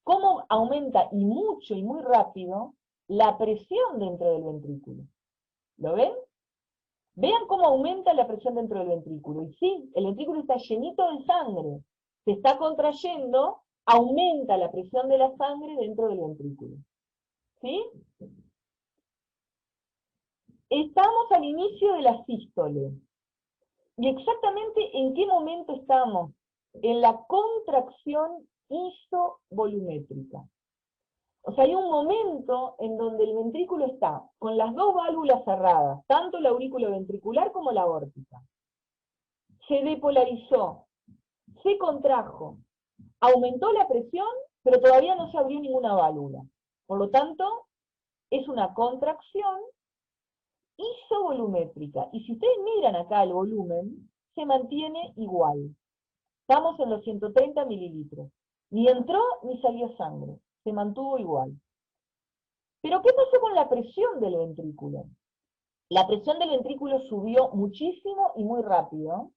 Cómo aumenta y mucho y muy rápido la presión dentro del ventrículo. ¿Lo ven? Vean cómo aumenta la presión dentro del ventrículo. Y sí, el ventrículo está llenito de sangre, se está contrayendo, aumenta la presión de la sangre dentro del ventrículo. ¿Sí? Estamos al inicio de la sístole. ¿Y exactamente en qué momento estamos? En la contracción isovolumétrica. O sea, hay un momento en donde el ventrículo está con las dos válvulas cerradas, tanto la aurícula ventricular como la aórtica. Se depolarizó, se contrajo, aumentó la presión, pero todavía no se abrió ninguna válvula. Por lo tanto, es una contracción isovolumétrica. Y si ustedes miran acá el volumen, se mantiene igual. Estamos en los 130 mililitros. Ni entró ni salió sangre. Se mantuvo igual. Pero ¿qué pasó con la presión del ventrículo? La presión del ventrículo subió muchísimo y muy rápido.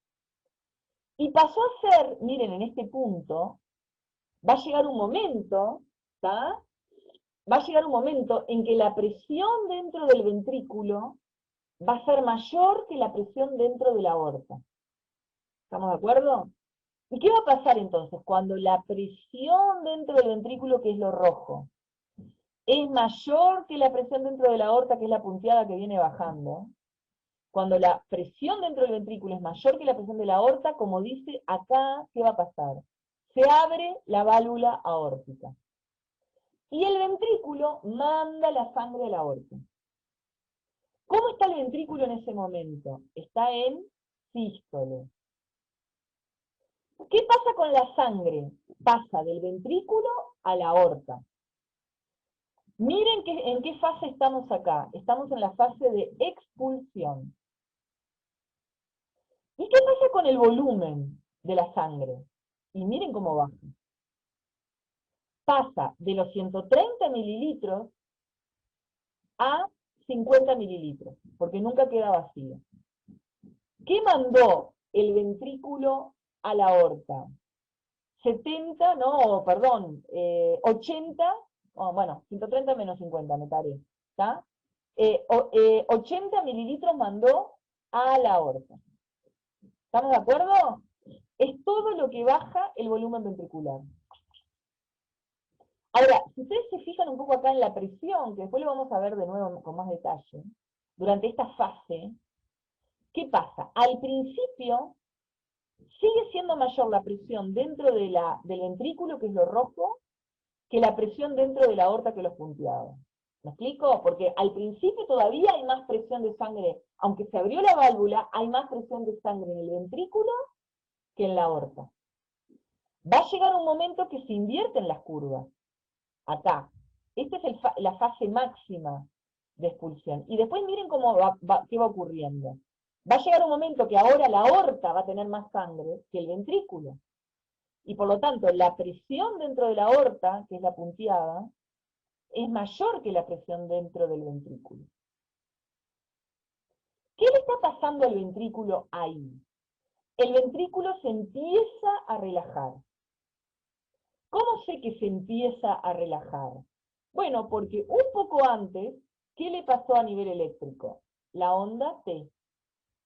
Y pasó a ser, miren, en este punto, va a llegar un momento, ¿tá? Va a llegar un momento en que la presión dentro del ventrículo va a ser mayor que la presión dentro de la aorta. ¿Estamos de acuerdo? ¿Y qué va a pasar entonces? Cuando la presión dentro del ventrículo, que es lo rojo, es mayor que la presión dentro de la aorta, que es la punteada que viene bajando, cuando la presión dentro del ventrículo es mayor que la presión de la aorta, como dice acá, ¿qué va a pasar? Se abre la válvula aórtica. Y el ventrículo manda la sangre a la aorta. ¿Cómo está el ventrículo en ese momento? Está en sístole. ¿Qué pasa con la sangre? Pasa del ventrículo a la aorta. Miren en qué fase estamos acá. Estamos en la fase de expulsión. ¿Y qué pasa con el volumen de la sangre? Y miren cómo baja. Pasa de los 130 mililitros a 50 mililitros, porque nunca queda vacío. ¿Qué mandó el ventrículo a la aorta? 70, no, perdón, 80, oh, bueno, 130 menos 50, me parece, ¿está? 80 mililitros mandó a la aorta. ¿Estamos de acuerdo? Es todo lo que baja el volumen ventricular. Ahora, si ustedes se fijan un poco acá en la presión, que después lo vamos a ver de nuevo con más detalle, durante esta fase, ¿qué pasa? Al principio sigue siendo mayor la presión dentro de del ventrículo, que es lo rojo, que la presión dentro de la aorta, que los punteados. ¿Me explico? Porque al principio todavía hay más presión de sangre, aunque se abrió la válvula, hay más presión de sangre en el ventrículo que en la aorta. Va a llegar un momento que se invierten las curvas. Acá. Esta es la fase máxima de expulsión. Y después miren cómo qué va ocurriendo. Va a llegar un momento que ahora la aorta va a tener más sangre que el ventrículo. Y por lo tanto, la presión dentro de la aorta, que es la punteada, es mayor que la presión dentro del ventrículo. ¿Qué le está pasando al ventrículo ahí? El ventrículo se empieza a relajar. ¿Cómo sé que se empieza a relajar? Bueno, porque un poco antes, ¿qué le pasó a nivel eléctrico? La onda T,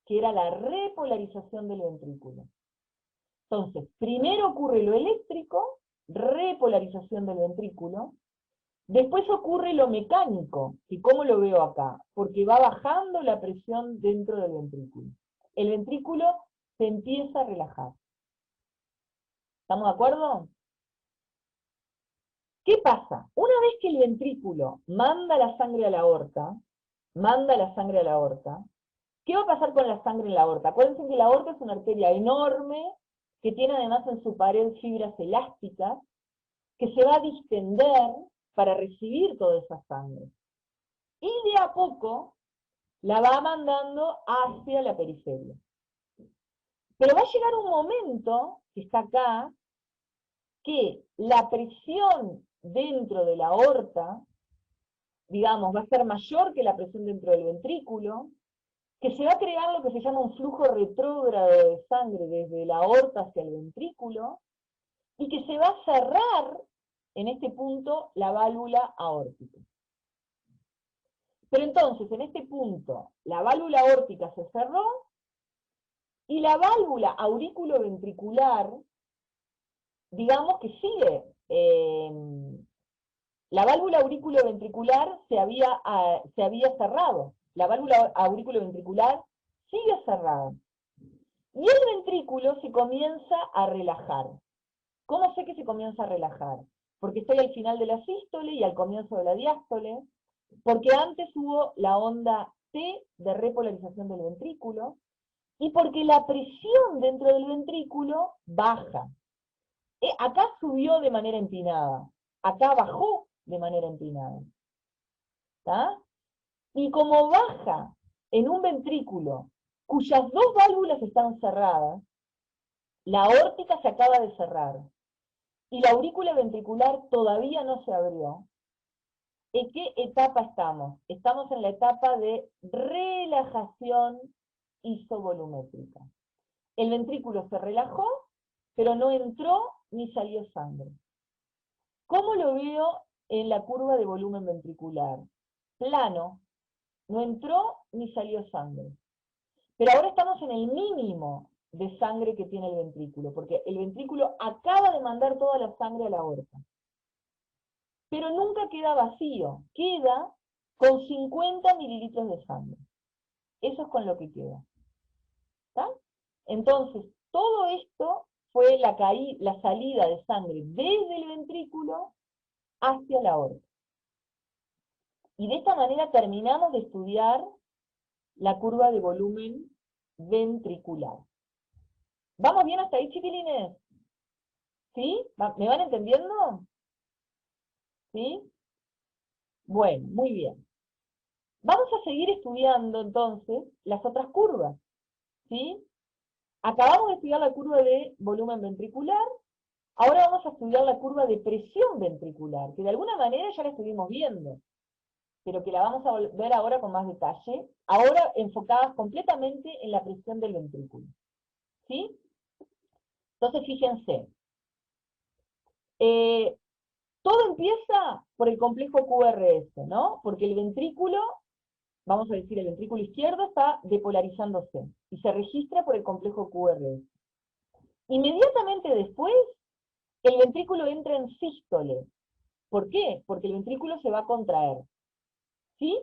que era la repolarización del ventrículo. Entonces, primero ocurre lo eléctrico, repolarización del ventrículo, después ocurre lo mecánico, que cómo lo veo acá, porque va bajando la presión dentro del ventrículo. el ventrículo se empieza a relajar. ¿Estamos de acuerdo? ¿Qué pasa? Una vez que el ventrículo manda la sangre a la aorta, ¿qué va a pasar con la sangre en la aorta? Acuérdense que la aorta es una arteria enorme, que tiene además en su pared fibras elásticas, que se va a distender para recibir toda esa sangre. Y de a poco la va mandando hacia la periferia. Pero va a llegar un momento, que está acá, que la presión dentro de la aorta, digamos, va a ser mayor que la presión dentro del ventrículo, que se va a crear lo que se llama un flujo retrógrado de sangre desde la aorta hacia el ventrículo, y que se va a cerrar en este punto la válvula aórtica. Pero entonces, en este punto, la válvula aórtica se cerró, y la válvula auriculoventricular, digamos que sigue. La válvula auriculoventricular se había cerrado. La válvula auriculoventricular sigue cerrada. Y el ventrículo se comienza a relajar. ¿Cómo sé que se comienza a relajar? Porque estoy al final de la sístole y al comienzo de la diástole, porque antes hubo la onda T de repolarización del ventrículo, y porque la presión dentro del ventrículo baja. Acá subió de manera empinada, acá bajó de manera empinada. ¿Tá? Y como baja en un ventrículo cuyas dos válvulas están cerradas, la aórtica se acaba de cerrar y la aurícula ventricular todavía no se abrió, ¿en qué etapa estamos? Estamos en la etapa de relajación isovolumétrica. El ventrículo se relajó, pero no entró ni salió sangre. ¿Cómo lo veo en la curva de volumen ventricular? Plano, no entró ni salió sangre. Pero ahora estamos en el mínimo de sangre que tiene el ventrículo, porque el ventrículo acaba de mandar toda la sangre a la aorta. Pero nunca queda vacío, queda con 50 mililitros de sangre. Eso es con lo que queda. ¿Está? Entonces, todo esto fue la salida de sangre desde el ventrículo hacia la aorta. Y de esta manera terminamos de estudiar la curva de volumen ventricular. ¿Vamos bien hasta ahí, chiquilines? ¿Sí? ¿Me van entendiendo? ¿Sí? Bueno, muy bien. Vamos a seguir estudiando entonces las otras curvas. ¿Sí? Acabamos de estudiar la curva de volumen ventricular, ahora vamos a estudiar la curva de presión ventricular, que de alguna manera ya la estuvimos viendo, pero que la vamos a ver ahora con más detalle, ahora enfocadas completamente en la presión del ventrículo. ¿Sí? Entonces, fíjense, todo empieza por el complejo QRS, ¿no? Porque el ventrículo, vamos a decir, el ventrículo izquierdo está depolarizándose, y se registra por el complejo QRS. Inmediatamente después, el ventrículo entra en sístole. ¿Por qué? Porque el ventrículo se va a contraer. ¿Sí?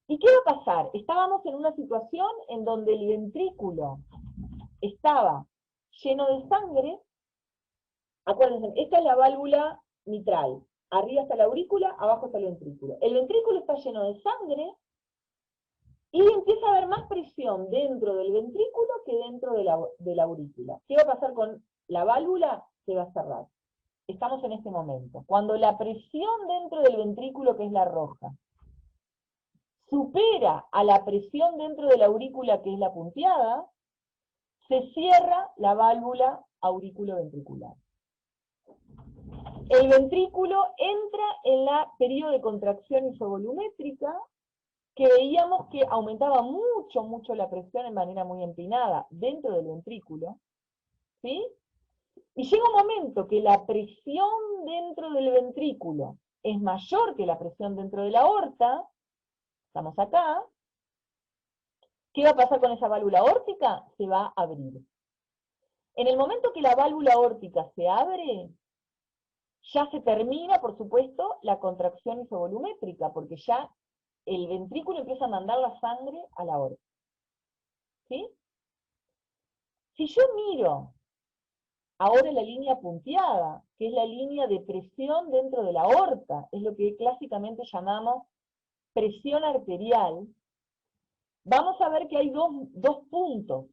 ¿Y qué va a pasar? Estábamos en una situación en donde el ventrículo estaba lleno de sangre. Acuérdense, esta es la válvula mitral. Arriba está la aurícula, abajo está el ventrículo. El ventrículo está lleno de sangre y empieza a haber más presión dentro del ventrículo que dentro de la aurícula. ¿Qué va a pasar con la válvula? Se va a cerrar. Estamos en este momento. Cuando la presión dentro del ventrículo, que es la roja, supera a la presión dentro de la aurícula, que es la punteada, se cierra la válvula auriculoventricular. El ventrículo entra en la periodo de contracción isovolumétrica, que veíamos que aumentaba mucho, mucho la presión en manera muy empinada dentro del ventrículo, ¿sí? Y llega un momento que la presión dentro del ventrículo es mayor que la presión dentro de la aorta, estamos acá. ¿Qué va a pasar con esa válvula aórtica? Se va a abrir. En el momento que la válvula aórtica se abre, ya se termina, por supuesto, la contracción isovolumétrica, porque ya el ventrículo empieza a mandar la sangre a la aorta. ¿sí? Si yo miro ahora la línea punteada, que es la línea de presión dentro de la aorta, es lo que clásicamente llamamos presión arterial, vamos a ver que hay dos puntos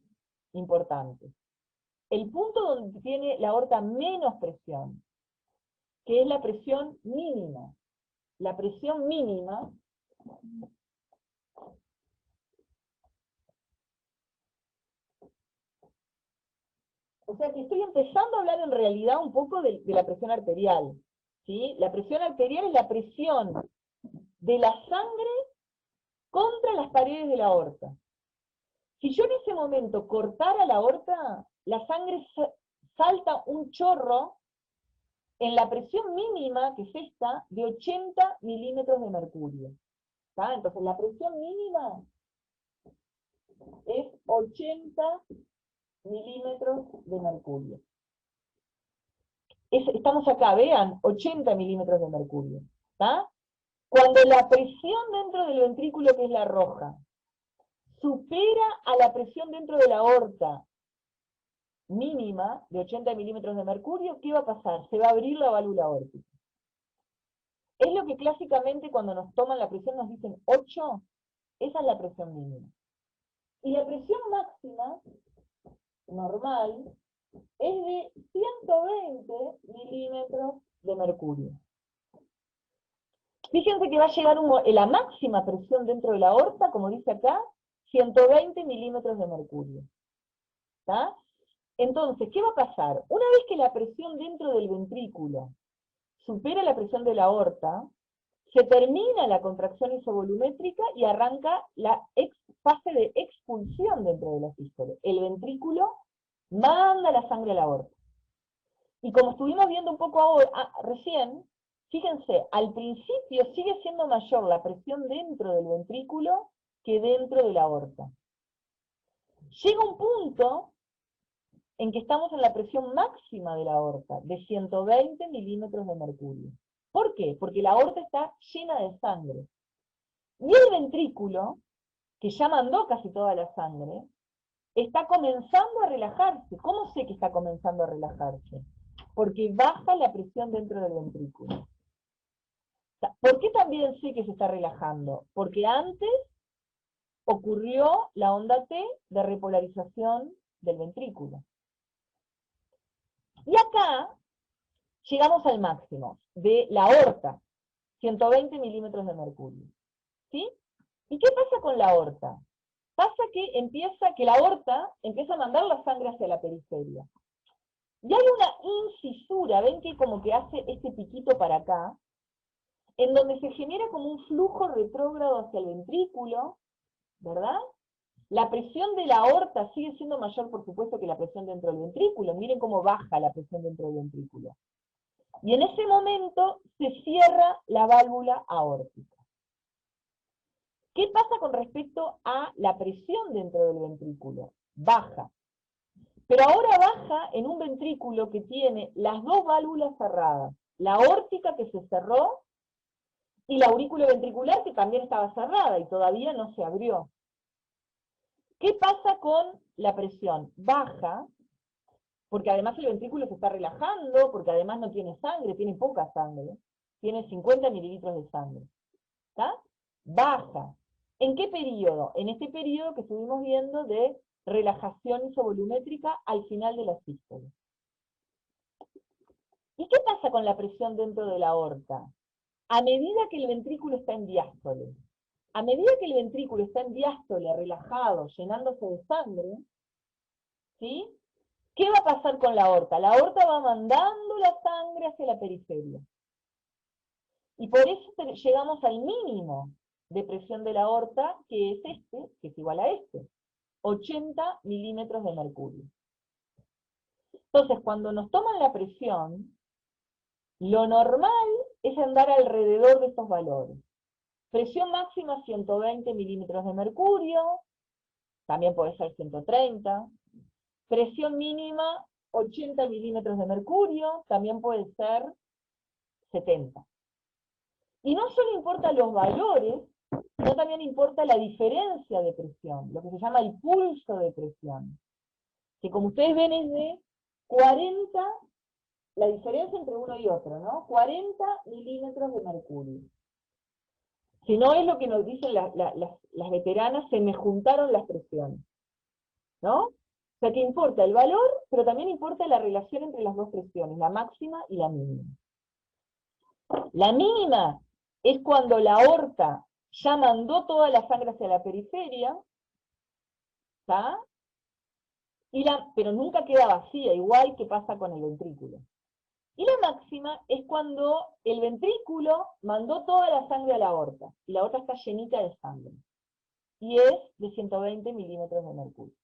importantes. El punto donde tiene la aorta menos presión, que es la presión mínima. La presión mínima o sea que estoy empezando a hablar en realidad un poco de la presión arterial, ¿sí? La presión arterial es la presión de la sangre contra las paredes de la aorta. Si yo en ese momento cortara la aorta, la sangre salta un chorro en la presión mínima, que es esta, de 80 milímetros de mercurio. ¿Está? Entonces la presión mínima es 80 milímetros de mercurio. Estamos acá, vean, 80 milímetros de mercurio. ¿Está? Cuando la presión dentro del ventrículo, que es la roja, supera a la presión dentro de la aorta mínima de 80 milímetros de mercurio, ¿qué va a pasar? Se va a abrir la válvula aórtica. Es lo que clásicamente cuando nos toman la presión nos dicen 8, esa es la presión mínima. Y la presión máxima, normal, es de 120 milímetros de mercurio. Fíjense que va a llegar la máxima presión dentro de la aorta, como dice acá, 120 milímetros de mercurio. ¿Está? Entonces, ¿qué va a pasar? Una vez que la presión dentro del ventrículo supera la presión de la aorta, se termina la contracción isovolumétrica y arranca la fase de expulsión dentro de la sístole. El ventrículo manda la sangre a la aorta. Y como estuvimos viendo un poco ahora, recién, fíjense, al principio sigue siendo mayor la presión dentro del ventrículo que dentro de la aorta. Llega un punto en que estamos en la presión máxima de la aorta, de 120 milímetros de mercurio. ¿Por qué? Porque la aorta está llena de sangre. Y el ventrículo, que ya mandó casi toda la sangre, está comenzando a relajarse. ¿Cómo sé que está comenzando a relajarse? Porque baja la presión dentro del ventrículo. ¿Por qué también sé que se está relajando? Porque antes ocurrió la onda T de repolarización del ventrículo. Y acá llegamos al máximo de la aorta, 120 milímetros de mercurio. ¿Sí? ¿Y qué pasa con la aorta? Pasa que la aorta empieza a mandar la sangre hacia la periferia. Y hay una incisura, ven que como que hace este piquito para acá, en donde se genera como un flujo retrógrado hacia el ventrículo, ¿verdad? La presión de la aorta sigue siendo mayor, por supuesto, que la presión dentro del ventrículo. Miren cómo baja la presión dentro del ventrículo. Y en ese momento se cierra la válvula aórtica. ¿Qué pasa con respecto a la presión dentro del ventrículo? Baja. Pero ahora baja en un ventrículo que tiene las dos válvulas cerradas. La aórtica que se cerró y la auriculoventricular que también estaba cerrada y todavía no se abrió. ¿Qué pasa con la presión? Baja, porque además el ventrículo se está relajando, porque además no tiene sangre, tiene poca sangre. Tiene 50 mililitros de sangre. ¿Está? Baja. ¿En qué periodo? En este periodo que estuvimos viendo de relajación isovolumétrica al final de la sístole. ¿Y qué pasa con la presión dentro de la aorta? A medida que el ventrículo está en diástole, a medida que el ventrículo está en diástole, relajado, llenándose de sangre, ¿sí? ¿Qué va a pasar con la aorta? La aorta va mandando la sangre hacia la periferia. Y por eso llegamos al mínimo de presión de la aorta, que es este, que es igual a este. 80 milímetros de mercurio. Entonces, cuando nos toman la presión, lo normal es andar alrededor de estos valores. Presión máxima 120 milímetros de mercurio, también puede ser 130. Presión mínima 80 milímetros de mercurio, también puede ser 70. Y no solo importan los valores, sino también importa la diferencia de presión, lo que se llama el pulso de presión. Que como ustedes ven es de 40, la diferencia entre uno y otro, ¿no? 40 milímetros de mercurio. Si no es lo que nos dicen las veteranas, se me juntaron las presiones, ¿no? O sea que importa el valor, pero también importa la relación entre las dos presiones, la máxima y la mínima. La mínima es cuando la aorta ya mandó toda la sangre hacia la periferia, ¿está? Pero nunca queda vacía, igual que pasa con el ventrículo. Y la máxima es cuando el ventrículo mandó toda la sangre a la aorta, y la aorta está llenita de sangre. Y es de 120 milímetros de mercurio.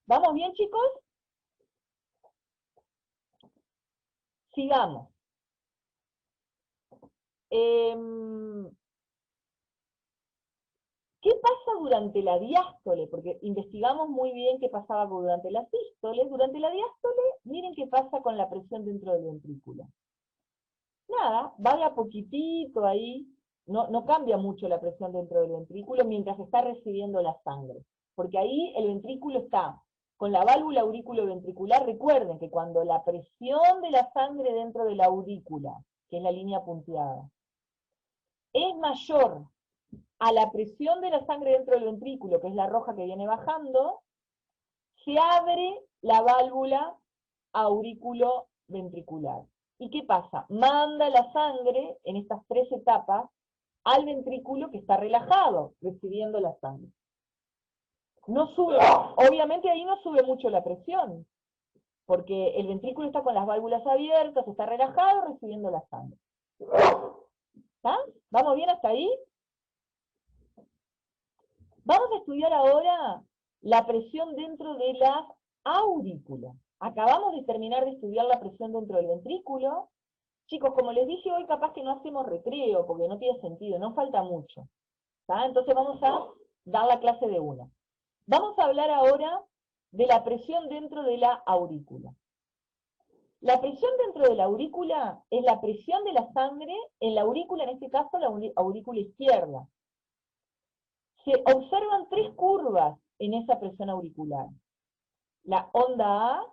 ¿Vamos bien, chicos? Sigamos. ¿Qué pasa durante la diástole? Porque investigamos muy bien qué pasaba durante la sístole. Durante la diástole, miren qué pasa con la presión dentro del ventrículo. Nada, va de a poquitito ahí, no cambia mucho la presión dentro del ventrículo mientras está recibiendo la sangre. Porque ahí el ventrículo está con la válvula aurículo-ventricular. Recuerden que cuando la presión de la sangre dentro de la aurícula, que es la línea punteada, es mayor a la presión de la sangre dentro del ventrículo, que es la roja que viene bajando, se abre la válvula aurículo-ventricular. ¿Y qué pasa? Manda la sangre en estas tres etapas al ventrículo que está relajado, recibiendo la sangre. No sube, obviamente ahí no sube mucho la presión, porque el ventrículo está con las válvulas abiertas, está relajado, recibiendo la sangre. ¿Está? ¿Vamos bien hasta ahí? Vamos a estudiar ahora la presión dentro de las aurículas. Acabamos de terminar de estudiar la presión dentro del ventrículo. Chicos, como les dije hoy, capaz que no hacemos recreo, porque no tiene sentido, no falta mucho. ¿Está? Entonces vamos a dar la clase de una. Vamos a hablar ahora de la presión dentro de la aurícula. La presión dentro de la aurícula es la presión de la sangre en la aurícula, en este caso la aurícula izquierda. Se observan tres curvas en esa presión auricular. La onda A,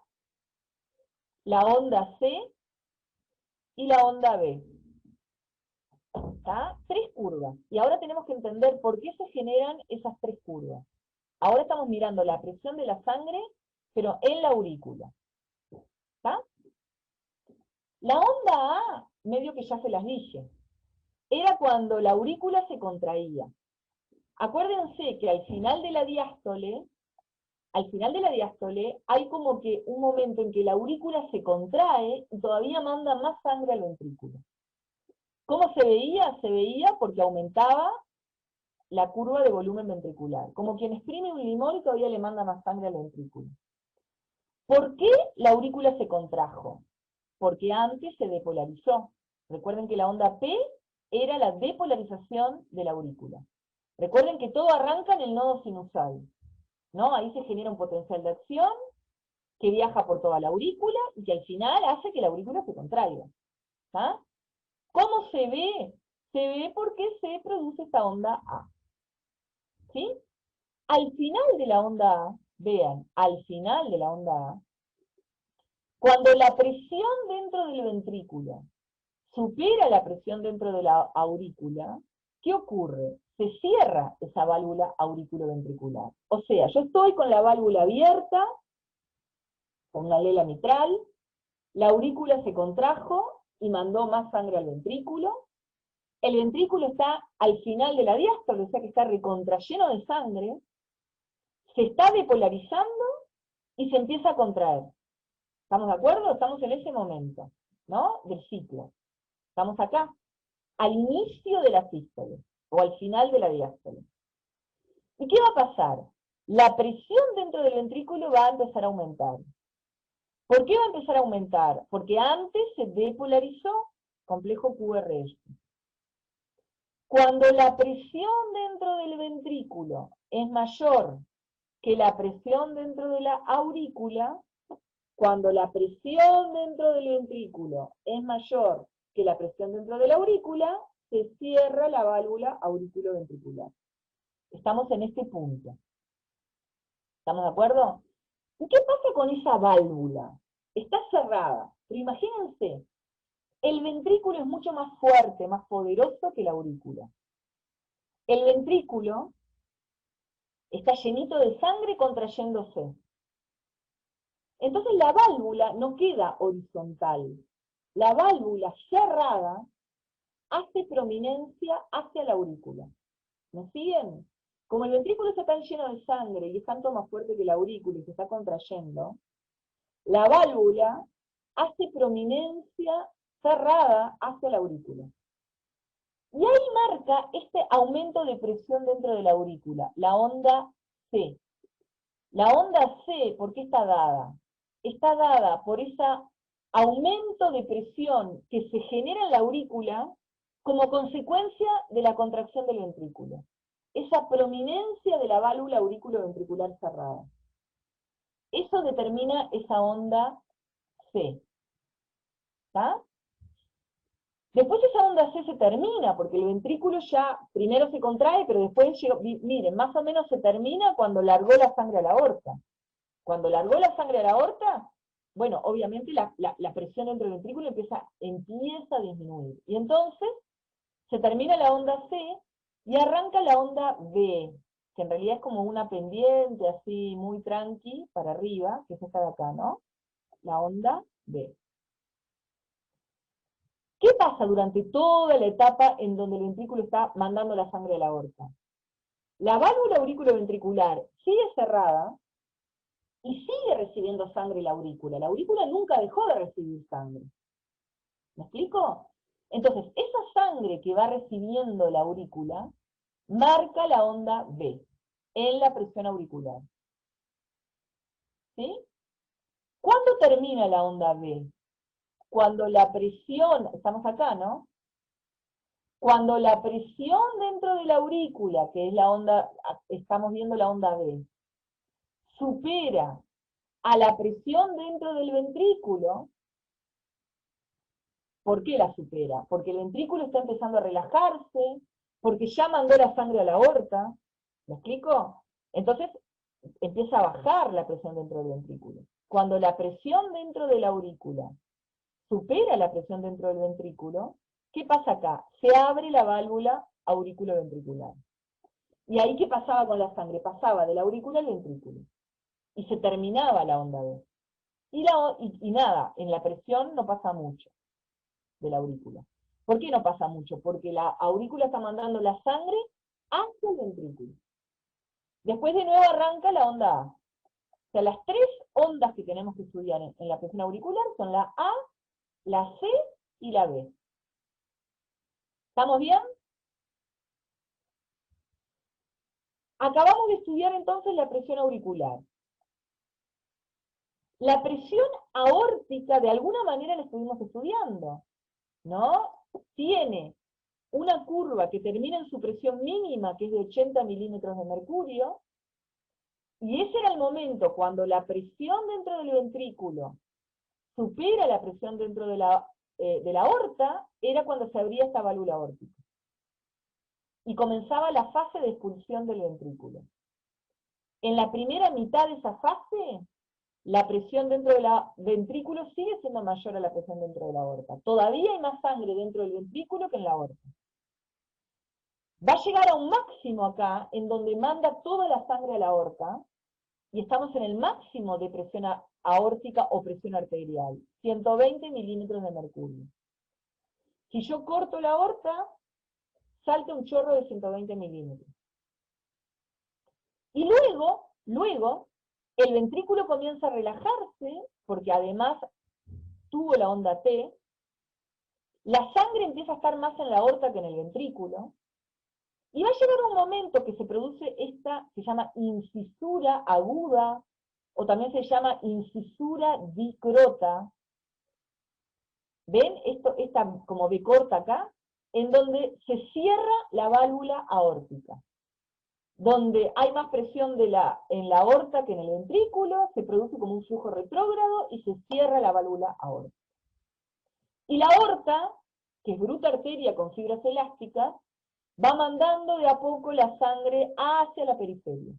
la onda C y la onda B. ¿Está? Tres curvas. Y ahora tenemos que entender por qué se generan esas tres curvas. Ahora estamos mirando la presión de la sangre, pero en la aurícula. ¿Está? La onda A, medio que ya se las dije, era cuando la aurícula se contraía. Acuérdense que al final de la diástole hay como que un momento en que la aurícula se contrae y todavía manda más sangre al ventrículo. ¿Cómo se veía? Se veía porque aumentaba la curva de volumen ventricular. Como quien exprime un limón y todavía le manda más sangre al ventrículo. ¿Por qué la aurícula se contrajo? Porque antes se depolarizó. Recuerden que la onda P era la depolarización de la aurícula. Recuerden que todo arranca en el nodo sinusal, ¿no? Ahí se genera un potencial de acción que viaja por toda la aurícula y que al final hace que la aurícula se contraiga. ¿Está? ¿Cómo se ve? Se ve porque se produce esta onda A. ¿Sí? Al final de la onda A, vean, al final de la onda A, cuando la presión dentro del ventrículo supera la presión dentro de la aurícula, ¿qué ocurre? Se cierra esa válvula auriculoventricular. O sea, yo estoy con la válvula abierta, con una lela mitral, la aurícula se contrajo y mandó más sangre al ventrículo. El ventrículo está al final de la diástole, o sea que está recontrayeno de sangre, se está depolarizando y se empieza a contraer. ¿Estamos de acuerdo? Estamos en ese momento, ¿no? Del ciclo. Estamos acá, al inicio de la sístole, o al final de la diástole. ¿Y qué va a pasar? La presión dentro del ventrículo va a empezar a aumentar. ¿Por qué va a empezar a aumentar? Porque antes se depolarizó, complejo QRS. Cuando la presión dentro del ventrículo es mayor que la presión dentro de la aurícula, cuando la presión dentro del ventrículo es mayor que la presión dentro de la aurícula, se cierra la válvula auriculoventricular. Estamos en este punto. ¿Estamos de acuerdo? ¿Y qué pasa con esa válvula? Está cerrada, pero imagínense, el ventrículo es mucho más fuerte, más poderoso que la aurícula. El ventrículo está llenito de sangre contrayéndose. Entonces la válvula no queda horizontal. La válvula cerrada hace prominencia hacia la aurícula. ¿Me siguen? Como el ventrículo está tan lleno de sangre y es tanto más fuerte que la aurícula y se está contrayendo, la válvula hace prominencia cerrada hacia la aurícula. Y ahí marca este aumento de presión dentro de la aurícula, la onda C. La onda C, ¿por qué está dada? Está dada por ese aumento de presión que se genera en la aurícula como consecuencia de la contracción del ventrículo. Esa prominencia de la válvula auriculoventricular cerrada. Eso determina esa onda C. ¿Está? Después esa onda C se termina, porque el ventrículo ya primero se contrae, pero después, miren, más o menos se termina cuando largó la sangre a la aorta. Cuando largó la sangre a la aorta, bueno, obviamente la presión dentro del ventrículo empieza a disminuir. Y entonces se termina la onda C y arranca la onda B, que en realidad es como una pendiente así muy tranqui para arriba, que es esta de acá, ¿no? La onda B. ¿Qué pasa durante toda la etapa en donde el ventrículo está mandando la sangre a la aorta? La válvula auriculoventricular sigue cerrada y sigue recibiendo sangre la aurícula. La aurícula nunca dejó de recibir sangre. ¿Me explico? Entonces, esa sangre que va recibiendo la aurícula marca la onda B en la presión auricular. ¿Sí? ¿Cuándo termina la onda B? Cuando la presión, estamos acá, ¿no? Cuando la presión dentro de la aurícula, que es la onda, estamos viendo la onda B, supera a la presión dentro del ventrículo. ¿Por qué la supera? Porque el ventrículo está empezando a relajarse, porque ya mandó la sangre a la aorta. ¿Me explico? Entonces empieza a bajar la presión dentro del ventrículo. Cuando la presión dentro de la aurícula supera la presión dentro del ventrículo, ¿qué pasa acá? Se abre la válvula auriculoventricular. ¿Y ahí qué pasaba con la sangre? Pasaba de la aurícula al ventrículo. Y se terminaba la onda B. Y nada, en la presión no pasa mucho de la aurícula. ¿Por qué no pasa mucho? Porque la aurícula está mandando la sangre hacia el ventrículo. Después de nuevo arranca la onda A. O sea, las tres ondas que tenemos que estudiar en la presión auricular son la A, la C y la B. ¿Estamos bien? Acabamos de estudiar entonces la presión auricular. La presión aórtica de alguna manera la estuvimos estudiando, ¿no? Tiene una curva que termina en su presión mínima, que es de 80 milímetros de mercurio, y ese era el momento cuando la presión dentro del ventrículo supera la presión dentro de la aorta, era cuando se abría esta válvula aórtica. Y comenzaba la fase de expulsión del ventrículo. En la primera mitad de esa fase, la presión dentro del ventrículo sigue siendo mayor a la presión dentro de la aorta. Todavía hay más sangre dentro del ventrículo que en la aorta. Va a llegar a un máximo acá, en donde manda toda la sangre a la aorta, y estamos en el máximo de presión aórtica o presión arterial, 120 milímetros de mercurio. Si yo corto la aorta, salta un chorro de 120 milímetros. Y luego, el ventrículo comienza a relajarse, porque además tuvo la onda T, la sangre empieza a estar más en la aorta que en el ventrículo, y va a llegar un momento que se produce esta, se llama incisura aguda, o también se llama incisura dicrota. ¿Ven? Esta como B corta acá, en donde se cierra la válvula aórtica. Donde hay más presión en la aorta que en el ventrículo, se produce como un flujo retrógrado y se cierra la válvula aórtica. Y la aorta que es bruta arteria con fibras elásticas, va mandando de a poco la sangre hacia la periferia.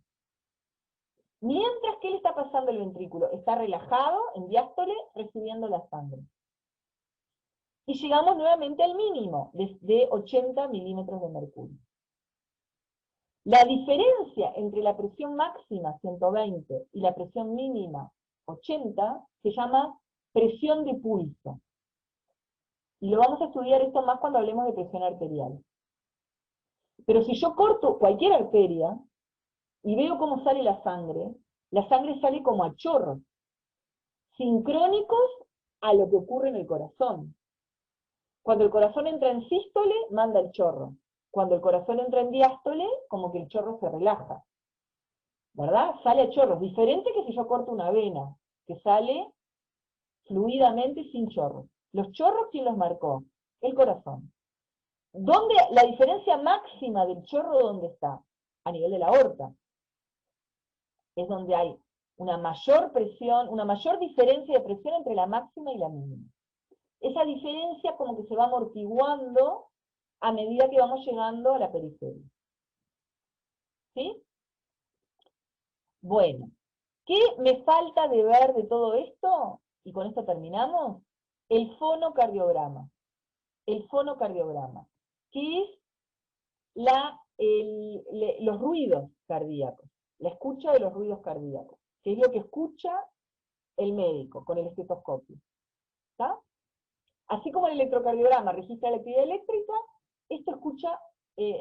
Mientras que le está pasando el ventrículo, está relajado en diástole, recibiendo la sangre. Y llegamos nuevamente al mínimo, de 80 milímetros de mercurio. La diferencia entre la presión máxima, 120, y la presión mínima, 80, se llama presión de pulso. Y lo vamos a estudiar esto más cuando hablemos de presión arterial. Pero si yo corto cualquier arteria y veo cómo sale la sangre sale como a chorros, sincrónicos a lo que ocurre en el corazón. Cuando el corazón entra en sístole, manda el chorro. Cuando el corazón entra en diástole, como que el chorro se relaja. ¿Verdad? Sale a chorros. Diferente que si yo corto una vena, que sale fluidamente sin chorros. Los chorros, ¿quién los marcó? El corazón. ¿Dónde, la diferencia máxima del chorro, dónde está? A nivel de la aorta. Es donde hay una mayor presión, una mayor diferencia de presión entre la máxima y la mínima. Esa diferencia como que se va amortiguando a medida que vamos llegando a la periferia. ¿Sí? Bueno, ¿qué me falta de ver de todo esto? Y con esto terminamos. El fonocardiograma. El fonocardiograma, que es los ruidos cardíacos, la escucha de los ruidos cardíacos, que es lo que escucha el médico con el estetoscopio. ¿Está? Así como el electrocardiograma registra la actividad eléctrica, esto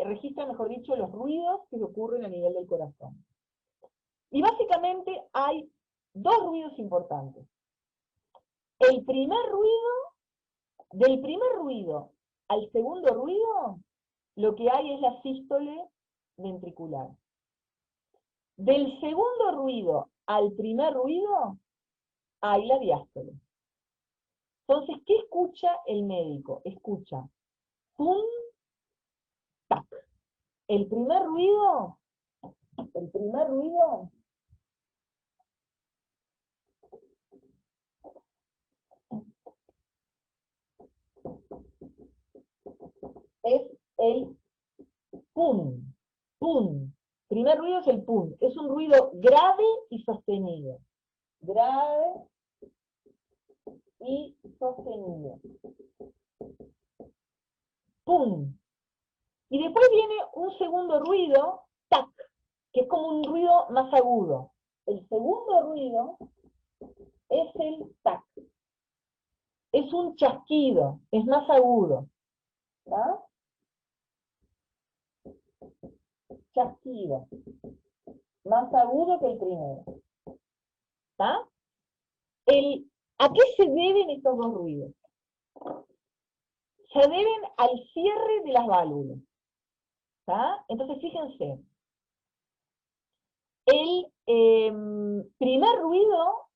registra, mejor dicho, los ruidos que ocurren a nivel del corazón. Y básicamente hay dos ruidos importantes. Del primer ruido al segundo ruido, lo que hay es la sístole ventricular. Del segundo ruido al primer ruido, hay la diástole. Entonces, ¿qué escucha el médico? Escucha pum, tac. El primer ruido es el pum, pum. Primer ruido es el pum. Es un ruido grave y sostenido. Grave y sostenido. Pum. Y después viene un segundo ruido, tac, que es como un ruido más agudo. El segundo ruido es el tac. Es un chasquido, es más agudo. ¿Tá? Chasquido. Más agudo que el primero. ¿Tá? ¿A qué se deben estos dos ruidos? Se deben al cierre de las válvulas. ¿Tá? Entonces, fíjense. El primer ruido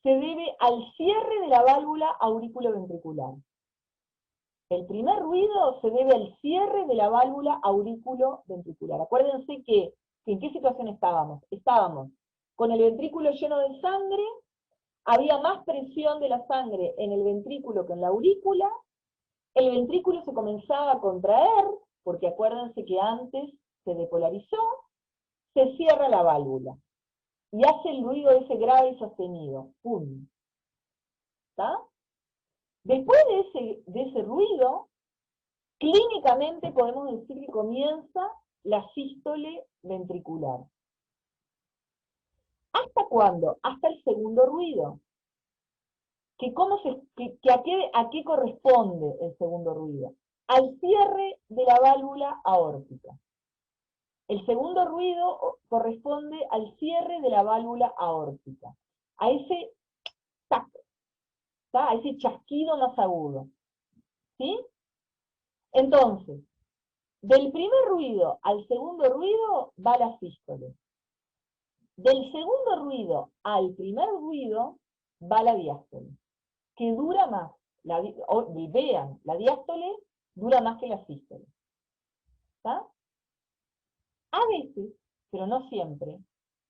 se debe al cierre de la válvula auriculoventricular. El primer ruido se debe al cierre de la válvula auriculoventricular. Acuérdense que ¿en qué situación estábamos? Estábamos con el ventrículo lleno de sangre, había más presión de la sangre en el ventrículo que en la aurícula, el ventrículo se comenzaba a contraer, porque acuérdense que antes se depolarizó, se cierra la válvula, y hace el ruido ese grave y sostenido, ¡pum! ¿Está? Después de ese ruido, clínicamente podemos decir que comienza la sístole ventricular. ¿Hasta cuándo? Hasta el segundo ruido. ¿A qué corresponde el segundo ruido? Al cierre de la válvula aórtica. El segundo ruido corresponde al cierre de la válvula aórtica. A ese tac, a ese chasquido más agudo. ¿Sí? Entonces, del primer ruido al segundo ruido va la sístole. Del segundo ruido al primer ruido va la diástole, que dura más. Vean, la diástole dura más que la sístole. ¿Está? A veces, pero no siempre,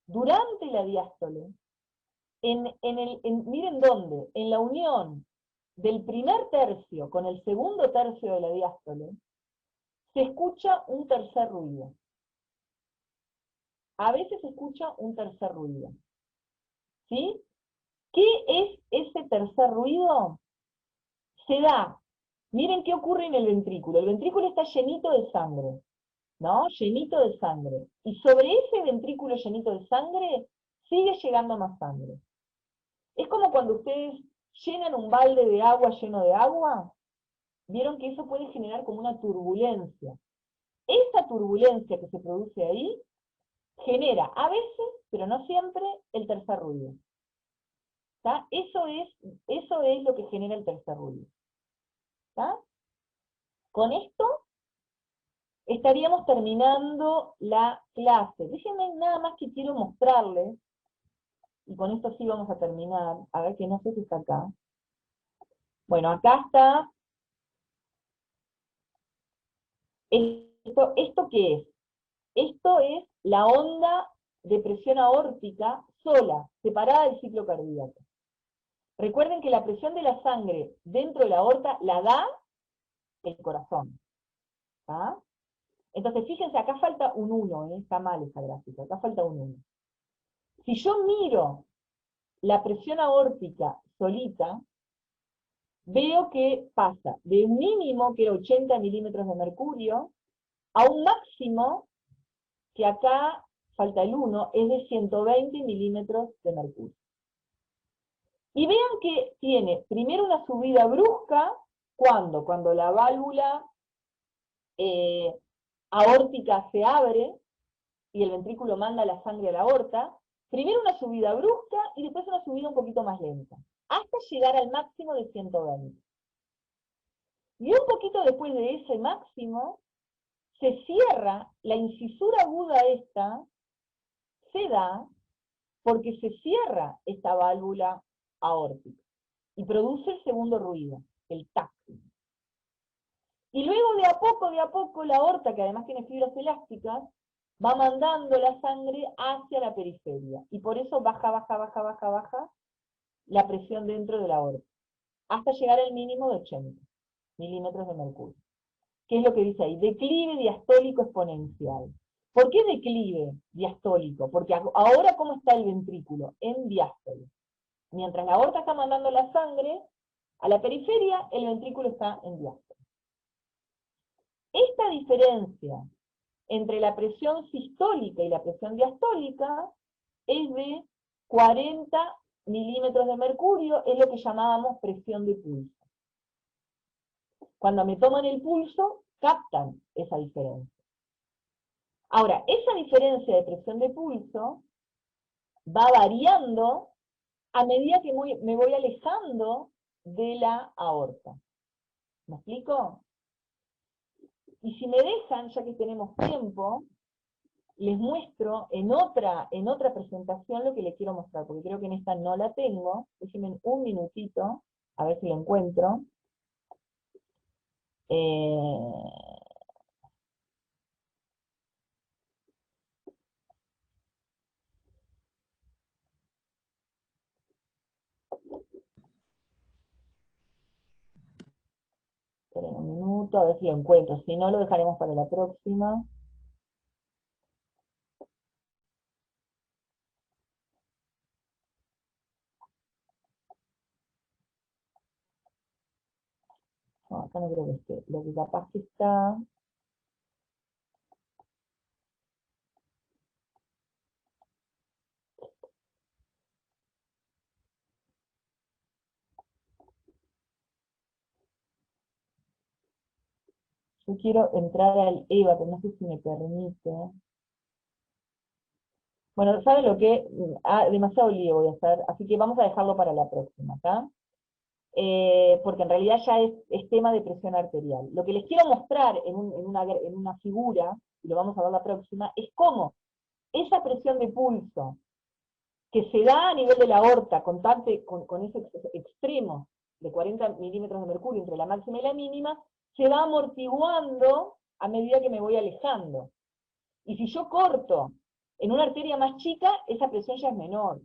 durante la diástole, miren dónde, en la unión del primer tercio con el segundo tercio de la diástole, se escucha un tercer ruido. A veces se escucha un tercer ruido. ¿Sí? ¿Qué es ese tercer ruido? Se da, miren qué ocurre en el ventrículo. El ventrículo está llenito de sangre, ¿no? Llenito de sangre. Y sobre ese ventrículo llenito de sangre, sigue llegando más sangre. Es como cuando ustedes llenan un balde de agua lleno de agua, vieron que eso puede generar como una turbulencia. Esa turbulencia que se produce ahí genera a veces, pero no siempre, el tercer ruido. ¿Está? Eso es lo que genera el tercer ruido. ¿Está? Con esto estaríamos terminando la clase. Déjenme nada más que quiero mostrarles, y con esto sí vamos a terminar, a ver que no sé si está acá. Bueno, acá está. ¿Esto qué es? Esto es la onda de presión aórtica sola, separada del ciclo cardíaco. Recuerden que la presión de la sangre dentro de la aorta la da el corazón. ¿Tá? Entonces, fíjense, acá falta un 1, está mal esa gráfica, acá falta un 1. Si yo miro la presión aórtica solita, veo que pasa de un mínimo, que era 80 milímetros de mercurio, a un máximo, que acá falta el 1, es de 120 milímetros de mercurio. Y vean que tiene primero una subida brusca, cuando la válvula aórtica se abre y el ventrículo manda la sangre a la aorta, primero una subida brusca y después una subida un poquito más lenta, hasta llegar al máximo de 120. Y un poquito después de ese máximo, se cierra, la incisura aguda esta, se da porque se cierra esta válvula aórtica y produce el segundo ruido, el tac. Y luego de a poco, la aorta, que además tiene fibras elásticas, va mandando la sangre hacia la periferia. Y por eso baja la presión dentro de la aorta, hasta llegar al mínimo de 80 milímetros de mercurio. ¿Qué es lo que dice ahí? Declive diastólico exponencial. ¿Por qué declive diastólico? Porque ahora, ¿cómo está el ventrículo? En diástole. Mientras la aorta está mandando la sangre a la periferia, el ventrículo está en diástole. Esta diferencia entre la presión sistólica y la presión diastólica es de 40 milímetros de mercurio, es lo que llamábamos presión de pulso. Cuando me toman el pulso, captan esa diferencia. Ahora, esa diferencia de presión de pulso va variando a medida que me voy alejando de la aorta. ¿Me explico? Y si me dejan, ya que tenemos tiempo, les muestro en otra presentación lo que les quiero mostrar, porque creo que en esta no la tengo. Déjenme un minutito, a ver si lo encuentro. Esperen un minuto, a ver si lo encuentro. Si no, lo dejaremos para la próxima. No, acá no creo que esté. Lo que capaz que está... Yo quiero entrar al EVA, pero no sé si me permite. Bueno, ¿saben lo que? Demasiado lío voy a hacer, así que vamos a dejarlo para la próxima, ¿tá? Porque en realidad ya es tema de presión arterial. Lo que les quiero mostrar en una figura, y lo vamos a ver la próxima, es cómo esa presión de pulso que se da a nivel de la aorta, con ese extremo de 40 milímetros de mercurio entre la máxima y la mínima, se va amortiguando a medida que me voy alejando. Y si yo corto en una arteria más chica, esa presión ya es menor.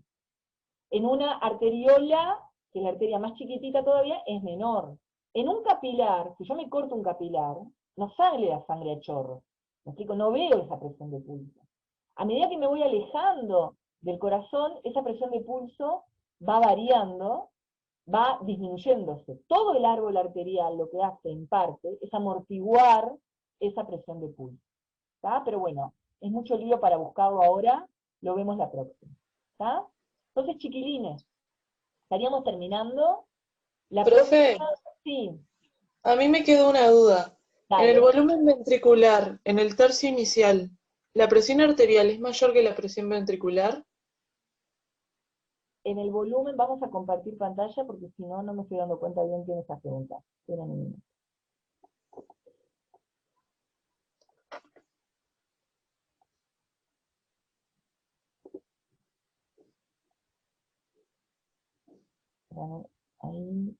En una arteriola que es la arteria más chiquitita todavía, es menor. En un capilar, si yo me corto un capilar, no sale la sangre a chorro. ¿Me explico? No veo esa presión de pulso. A medida que me voy alejando del corazón, esa presión de pulso va variando, va disminuyéndose. Todo el árbol arterial lo que hace, en parte, es amortiguar esa presión de pulso. ¿Está? Pero bueno, es mucho lío para buscarlo ahora, lo vemos la próxima. ¿Está? Entonces, chiquilines, estaríamos terminando. La Profe, próxima, sí, a mí me quedó una duda. En el dale. volumen ventricular, en el tercio inicial, ¿la presión arterial es mayor que la presión ventricular? En el volumen vamos a compartir pantalla porque si no, no me estoy dando cuenta bien quién está preguntando. Esperen un minuto. Ahí.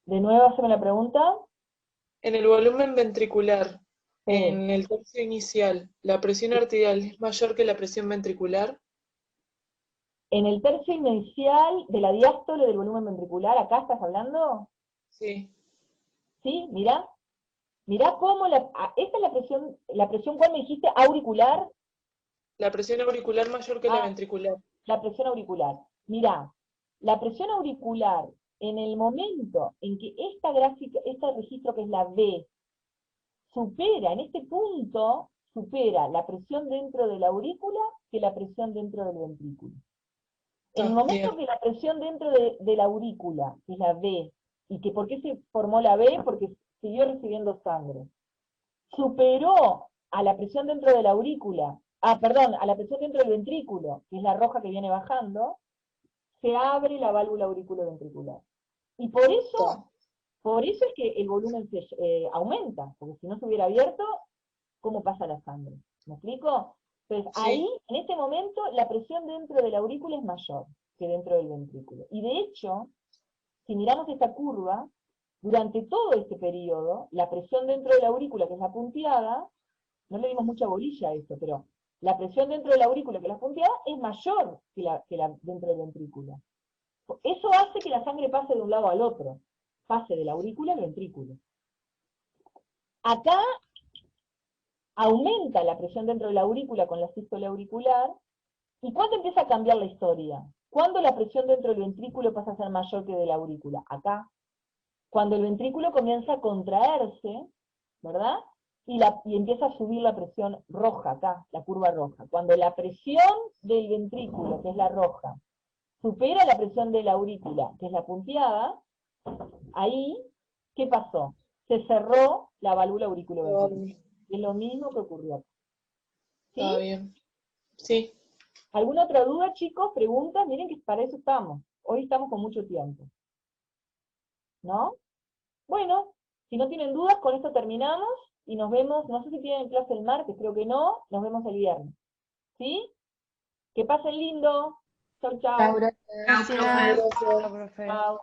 De nuevo, haceme la pregunta. En el volumen ventricular, Sí. en el tercio inicial, ¿la presión arterial es mayor que la presión ventricular? En el tercio inicial de la diástole del volumen ventricular, ¿acá estás hablando? Sí. ¿Sí? Mirá. Mirá cómo esta es la presión, ¿cuál me dijiste? Auricular. La presión auricular mayor que la Ah, ventricular. la presión auricular. Mirá, la presión auricular, en el momento en que esta gráfica, este registro que es la B, supera, en este punto, supera la presión dentro de la aurícula que la presión dentro del ventrículo. En el Ah, momento bien. que la presión dentro de la aurícula, que es la B, y que ¿por qué se formó la B? Porque siguió recibiendo sangre, superó a la presión dentro de la aurícula, perdón, a la presión dentro del ventrículo, que es la roja que viene bajando, se abre la válvula auriculoventricular. Y Está. por eso es que el volumen se aumenta, porque si no se hubiera abierto, ¿cómo pasa la sangre? ¿Me explico? Entonces, ahí, Sí. en este momento, la presión dentro de la aurícula es mayor que dentro del ventrículo. Y de hecho, si miramos esta curva, durante todo este periodo, la presión dentro de la aurícula, que es la punteada, no le dimos mucha bolilla a esto, pero la presión dentro de la aurícula, que es la punteada, es mayor que la dentro del ventrículo. Eso hace que la sangre pase de un lado al otro, pase de la aurícula al ventrículo. Acá aumenta la presión dentro de la aurícula con la sístole auricular. ¿Y cuándo empieza a cambiar la historia? ¿Cuándo la presión dentro del ventrículo pasa a ser mayor que de la aurícula? Acá. Cuando el ventrículo comienza a contraerse, ¿verdad? Y empieza a subir la presión roja acá, la curva roja. Cuando la presión del ventrículo, que es la roja, supera la presión de la aurícula, que es la punteada, ahí, ¿qué pasó? Se cerró la válvula auriculoventricular. Es lo mismo que ocurrió acá. Está ¿Sí? bien. Sí. ¿Alguna otra duda, chicos? ¿Preguntas? Miren que para eso estamos. Hoy estamos con mucho tiempo. ¿No? Bueno, si no tienen dudas, con esto terminamos y nos vemos, no sé si tienen clase el martes, creo que no, nos vemos el viernes. ¿Sí? Que pasen lindo. Chau, Chao, chau. gracias. Gracias. Chau.